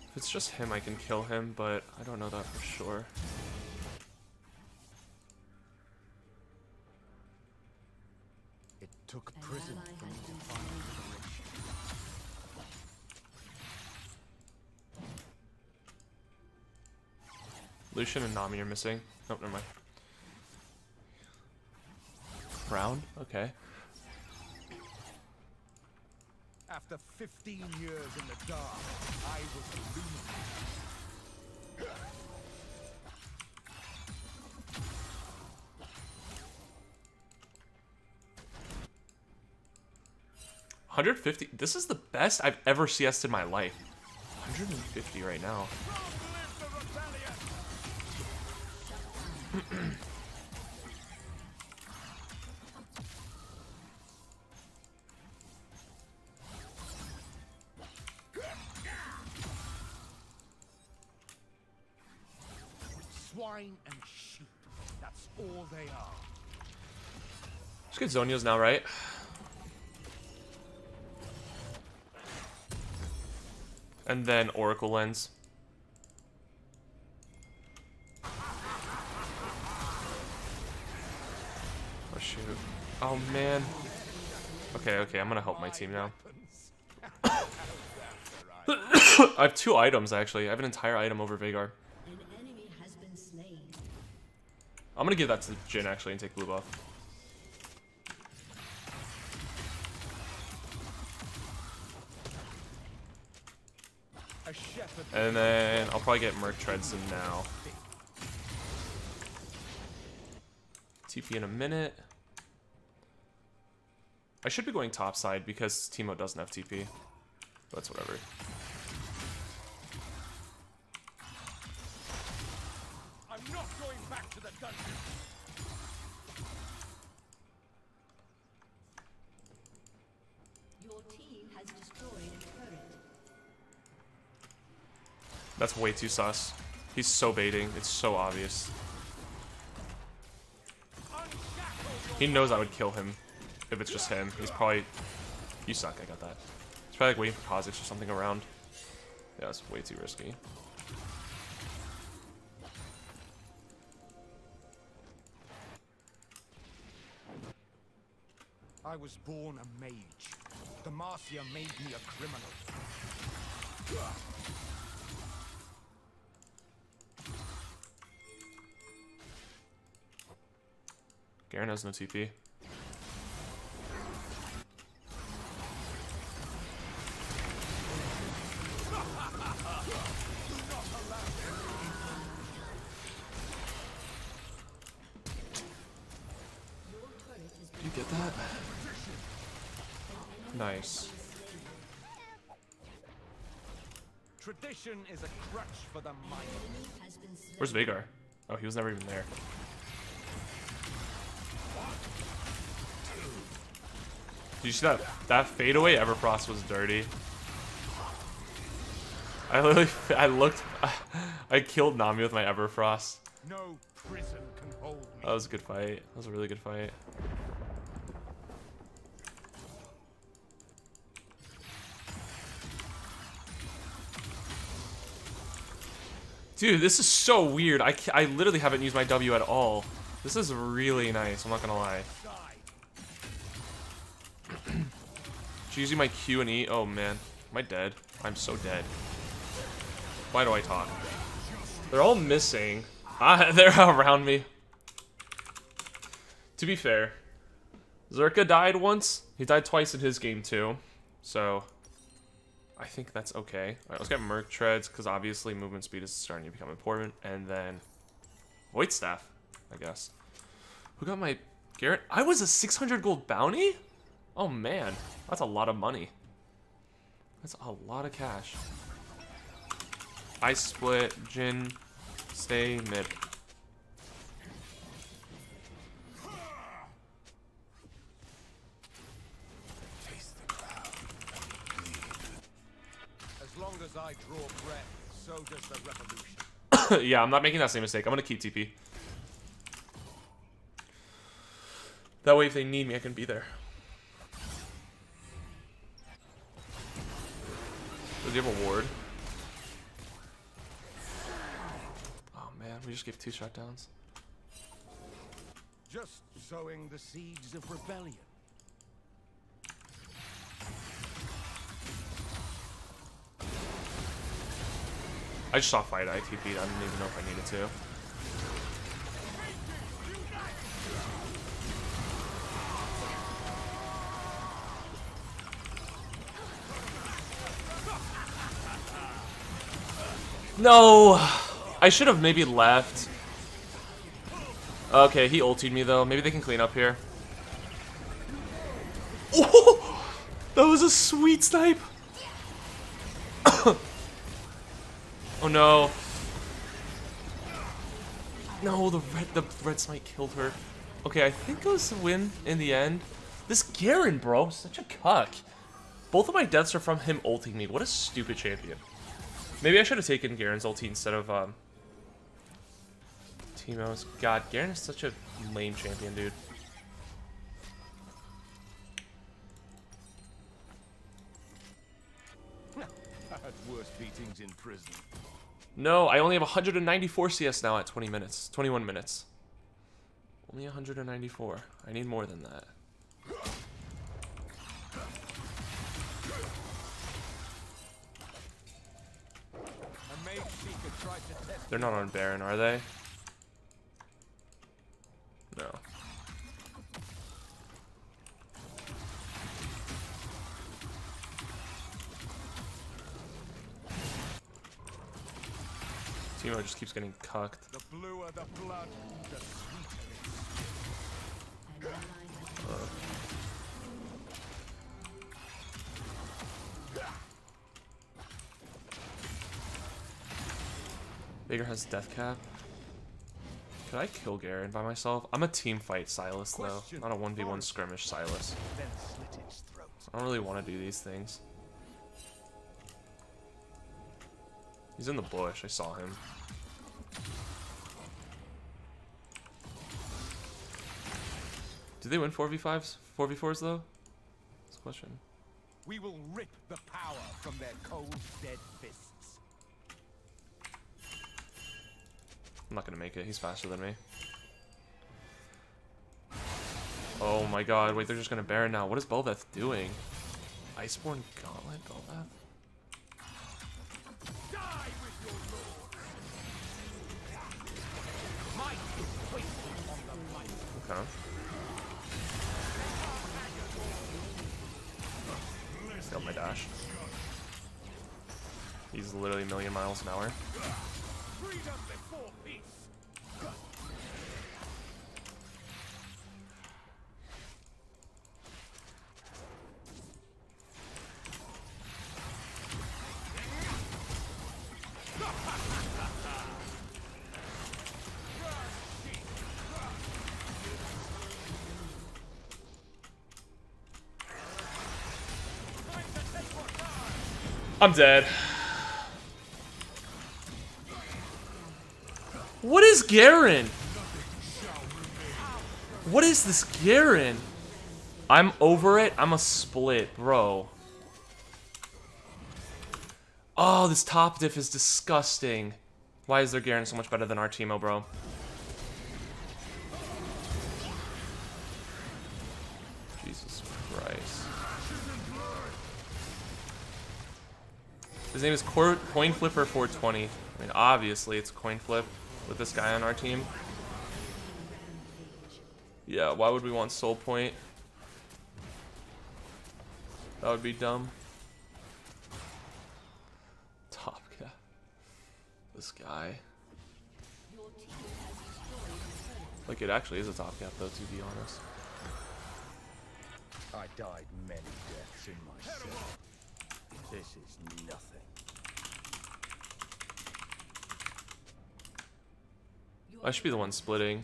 If it's just him, I can kill him, but I don't know that for sure. It took An prison ally for me has to been find slain. liberation. Lucian and Nami are missing. Oh, never mind. Brown? Okay. After 15 years in the dark, I was illuminated. 150. This is the best I've ever CS'd in my life. 150 right now. Swine and sheep. That's all they are. Let's get Zonia's now, right? And then Oracle Lens. Oh shoot. Oh man. Okay, okay, I'm gonna help my team now. I have 2 items actually. I have an entire item over Veigar. An enemy has been slain. I'm gonna give that to Jhin actually and take blue buff. And then I'll probably get Merc Treads in now. TP in a minute. I should be going top side because Teemo doesn't have TP. But that's whatever. I'm not going back to the dungeon. Your team has destroyed a turret. That's way too sus. He's so baiting. It's so obvious. He knows I would kill him if it's just him. He's probably... You suck, I got that. He's probably like waiting for Kha'Zix or something around. Yeah, that's way too risky. I was born a mage. Demacia made me a criminal. Garen has no TP. You get that? Nice. Tradition is a crutch for the mind. Where's Veigar? Oh, he was never even there. Did you see that? That fadeaway Everfrost was dirty. I looked, I killed Nami with my Everfrost. No prison can hold me. That was a good fight. That was a really good fight. Dude, this is so weird. I literally haven't used my W at all. This is really nice, I'm not gonna lie. She's using my Q and E. Oh man, am I dead? I'm so dead. Why do I talk? They're all missing. They're around me. To be fair, Zerka died once. He died twice in his game too. So, I think that's okay. Alright, let's get Merc Treads, because obviously movement speed is starting to become important. And then, Void Staff, I guess. Who got my Garrett? I was a 600 gold bounty? Oh man, that's a lot of money. That's a lot of cash. Ice Split, Jhin, stay mid. Taste the cloud. As long as I draw breath, so does the revolution. Yeah, I'm not making that same mistake. I'm gonna keep TP. That way if they need me, I can be there. Does he have a ward? Oh man, we just gave 2 shutdowns. Just sowing the seeds of rebellion. I just saw fight. I TP'd. I didn't even know if I needed to. No! I should have maybe left. Okay, he ultied me though. Maybe they can clean up here. Oh! That was a sweet snipe! Oh no. No, the red smite killed her. Okay, I think it was a win in the end. This Garen, bro, such a cuck. Both of my deaths are from him ulting me. What a stupid champion. Maybe I should have taken Garen's ulti instead of Teemo's. God, Garen is such a lame champion, dude. I had worse beatings in prison. No, I only have 194 CS now at 20 minutes. 21 minutes. Only 194. I need more than that. They're not on Baron, are they? No. Teemo just keeps getting cucked. The bluer the blood, the sweeter Veigar has death cap. Could I kill Garen by myself? I'm a team fight Sylas though, not a 1v1 skirmish Sylas. then slit its throat. I don't really want to do these things. He's in the bush, I saw him. Do they win 4v5s, 4v4s though? That's a question. We will rip the power from their cold, dead fists. I'm not gonna make it. He's faster than me. Oh my god, wait, they're just gonna Baron now. What is Bel'Veth doing? Iceborne Gauntlet, Bel'Veth? Die with your lord. Might is wasted on the might. Okay. Failed my dash. He's literally a million miles an hour. Freedom before peace. I'm dead. What is Garen? What is this Garen? I'm over it. I'm a split, bro. Oh, this top diff is disgusting. Why is their Garen so much better than our Teemo, bro? Jesus Christ. His name is Coin Flipper 420. I mean, obviously it's Coin Flip with this guy on our team. Yeah, why would we want Soul Point? That would be dumb. Top guy. This guy. Like, it actually is a top cap, though, to be honest. I died many deaths in my cell. This is nothing. I should be the one splitting.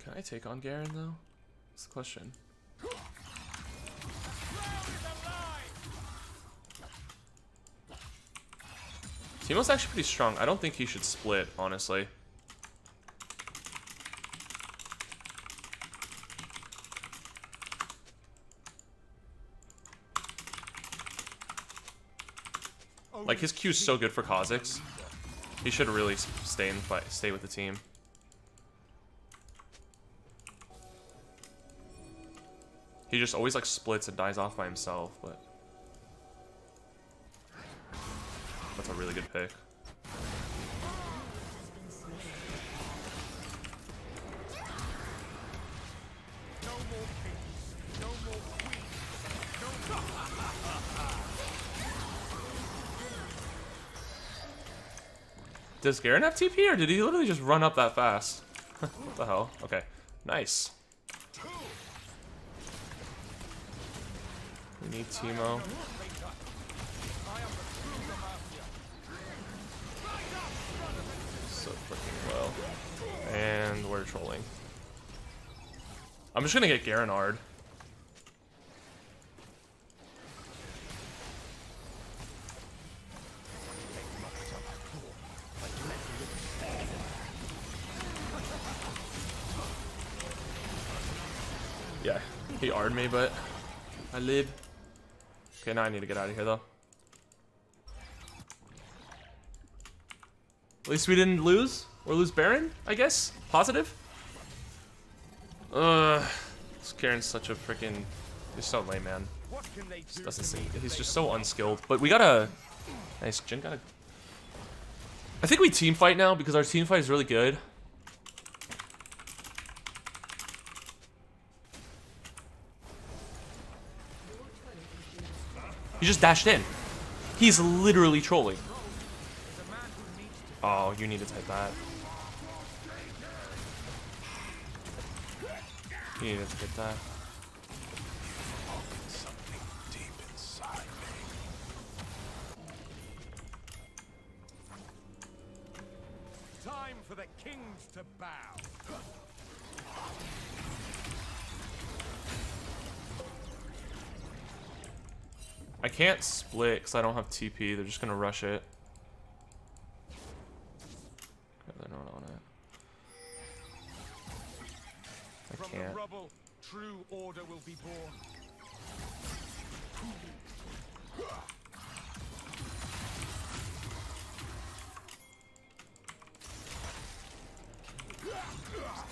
Can I take on Garen, though? That's the question. Teemo's actually pretty strong. I don't think he should split, honestly. Like, his Q's so good for Kha'Zix. He should really stay with the team. He just always, like, splits and dies off by himself, but... That's a really good pick. Does Garen have TP, or did he literally just run up that fast? What the hell? Okay. Nice. We need Teemo. So freaking low. And we're trolling. I'm just gonna get Garen Ard. Yeah, he R'd me, but I live. Okay, now I need to get out of here, though. At least we didn't lose. Or lose Baron, I guess? Positive? This Garen's such a freaking... He's so lame, man. Doesn't seem... He's just so unskilled. But we got a... Nice, Jin got a... I think we team fight now, because our team fight is really good. He just dashed in. He's literally trolling. Oh, you need to type that. You need to get that. Something deep inside me. Time for the kings to bow. I can't split because I don't have TP. They're just gonna rush it. Okay, they're not on it. From can't. the rubble, true order will be born.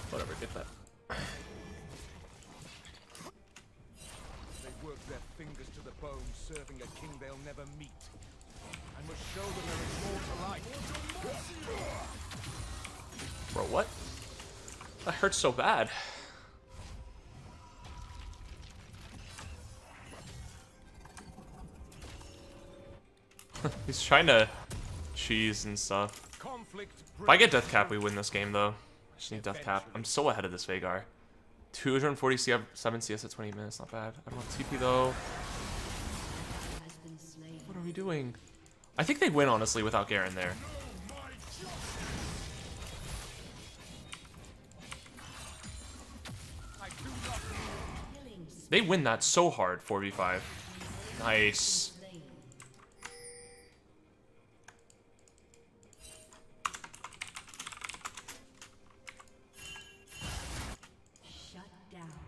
Whatever, get that. They work their fingers to the bone, serving a king they'll never meet. And must show them there is more to life. Bro, what? That hurts so bad. He's trying to cheese and stuff. Conflict If I get death cap, we win this game though. I just need death cap. I'm so ahead of this Veigar. 247 CS at 20 minutes, not bad. I don't want TP though. What are we doing? I think they win honestly without Garen there. They win that so hard, 4v5. Nice.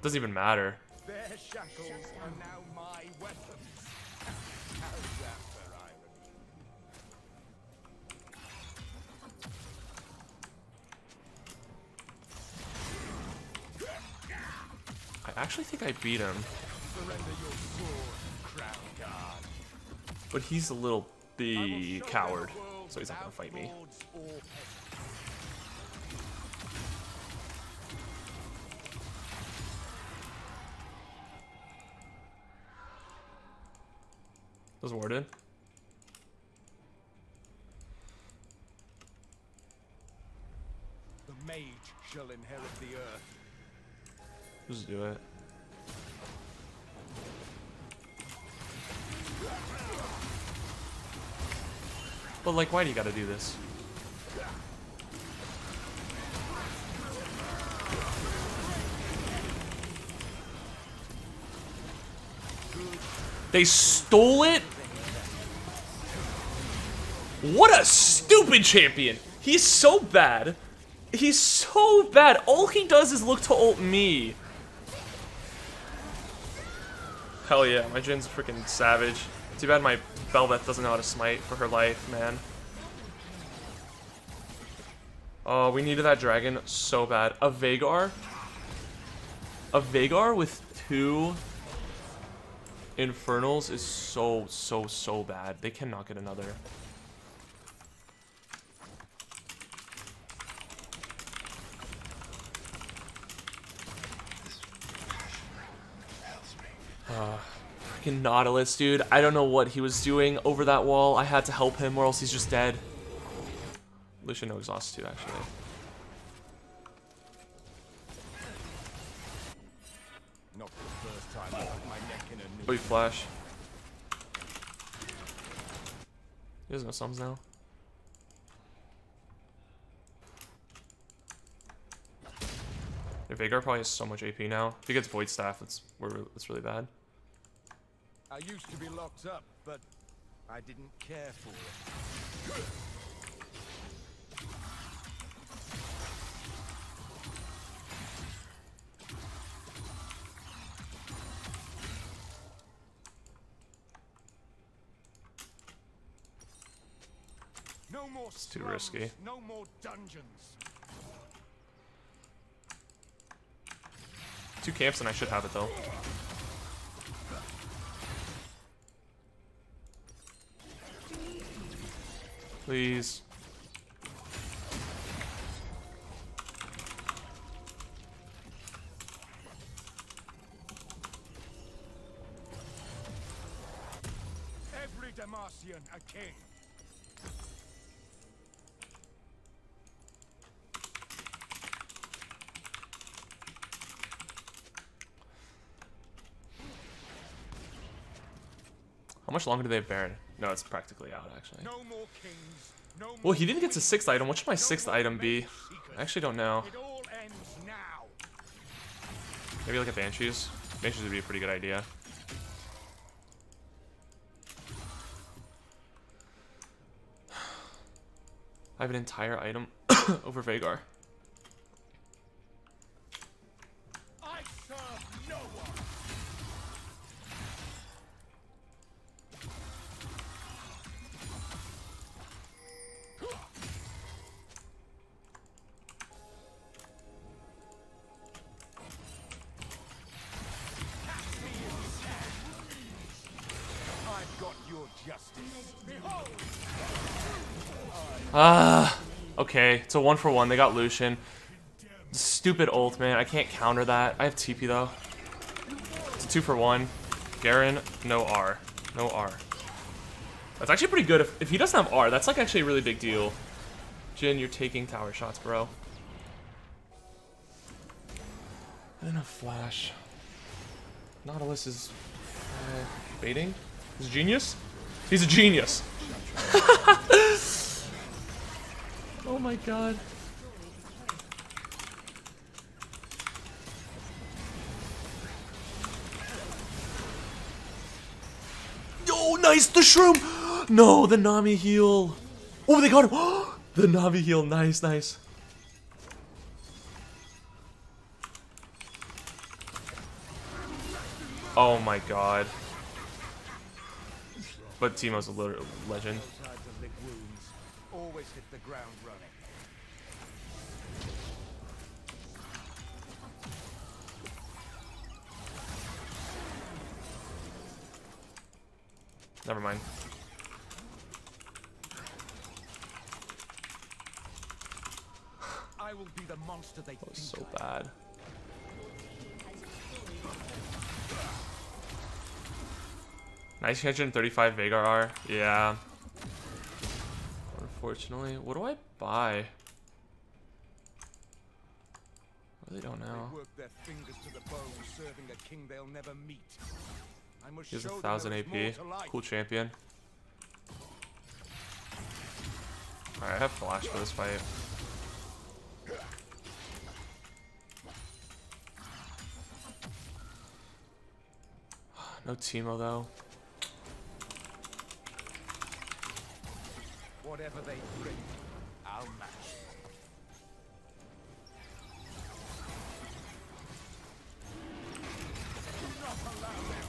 Doesn't even matter. Their shackles are now my weapons. How's that for irony? I actually think I beat him. Surrender your sword, crown guard. But he's a little I will big show coward, them a world so he's not gonna without fight me. lords or peasants. Was warded. The mage shall inherit the earth. Just do it. But like, why do you gotta do this? They stole it? What a stupid champion! He's so bad. He's so bad. All he does is look to ult me. Hell yeah, my Jin's freaking savage. Too bad my Bel'Veth doesn't know how to smite for her life, man. Oh, we needed that dragon so bad. A Veigar? A Veigar with 2 Infernals is so bad. They cannot get another. Freaking Nautilus, dude. I don't know what he was doing over that wall. I had to help him or else he's just dead. Lucian no exhaust too, actually. Not the first time I put my neck in a noose. Oh, you flash. He has no sums now. Yeah, Veigar probably has so much AP now. If he gets Void Staff, that's really bad. I used to be locked up, but I didn't care for it. No more It's too slums, risky. No more dungeons. 2 camps and I should have it though. Please. Every Demacian a king. How much longer do they have Baron? No, it's practically out actually. No more kings. No more Well, he didn't get to queens, 6th item. What should my no 6th more item be? mage seekers. I actually don't know. It all ends now. Maybe like a Banshees. Banshees would be a pretty good idea. I have an entire item over Veigar. got your justice. Okay, it's a 1-for-1. They got Lucian. Stupid ult, man. I can't counter that. I have TP though. It's a 2-for-1. Garen, no R. No R. That's actually pretty good. If he doesn't have R, that's like actually a really big deal. Jin, you're taking tower shots, bro. I didn't have flash. Nautilus is baiting. He's a genius. He's a genius. Oh my god. Yo, nice, the shroom. No, the Nami heal. Oh, they got him. The Nami heal, nice, nice. Oh my god. But Teemo's a legend. Sides of lick wounds. Always hit the ground running. Never mind. I will be the monster they That was think so I am. bad. Nice 135 Veigar R. Yeah. Unfortunately. What do I buy? I really don't know. They work their fingers to the bone, serving a king they'll never meet. I must He has show them 1,000 there is more AP. to life. Cool champion. Alright, I have flash for this fight. No Teemo though. Whatever they bring, I'll match. Do not allow them.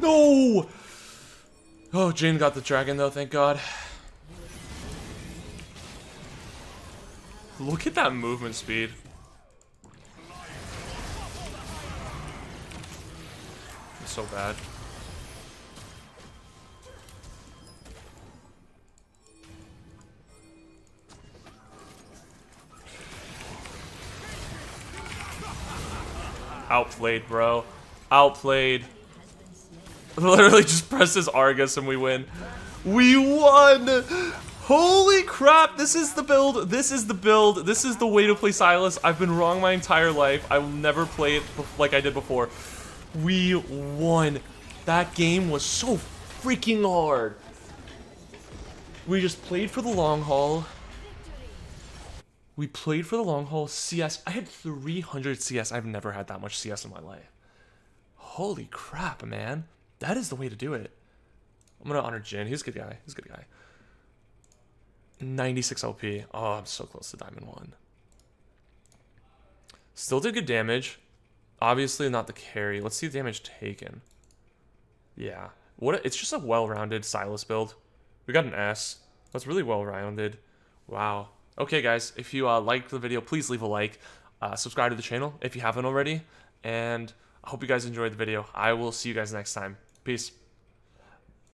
No! Oh, Jin got the dragon though, thank god. Look at that movement speed. It's so bad. Outplayed, bro. Outplayed. Literally just presses Argus and we win. We won! Holy crap, this is the build, this is the build, this is the way to play Sylas. I've been wrong my entire life. I will never play it like I did before. We won. That game was so freaking hard. We just played for the long haul. We played for the long haul. CS, I had 300 CS. I've never had that much CS in my life. Holy crap, man. That is the way to do it. I'm gonna honor Jin. He's a good guy. He's a good guy. 96 LP. Oh, I'm so close to Diamond 1. Still did good damage. Obviously not the carry. Let's see the damage taken. Yeah. It's just a well-rounded Sylas build. We got an S. That's really well-rounded. Wow. Okay, guys. If you liked the video, please leave a like. Subscribe to the channel if you haven't already. And I hope you guys enjoyed the video. I will see you guys next time. Peace.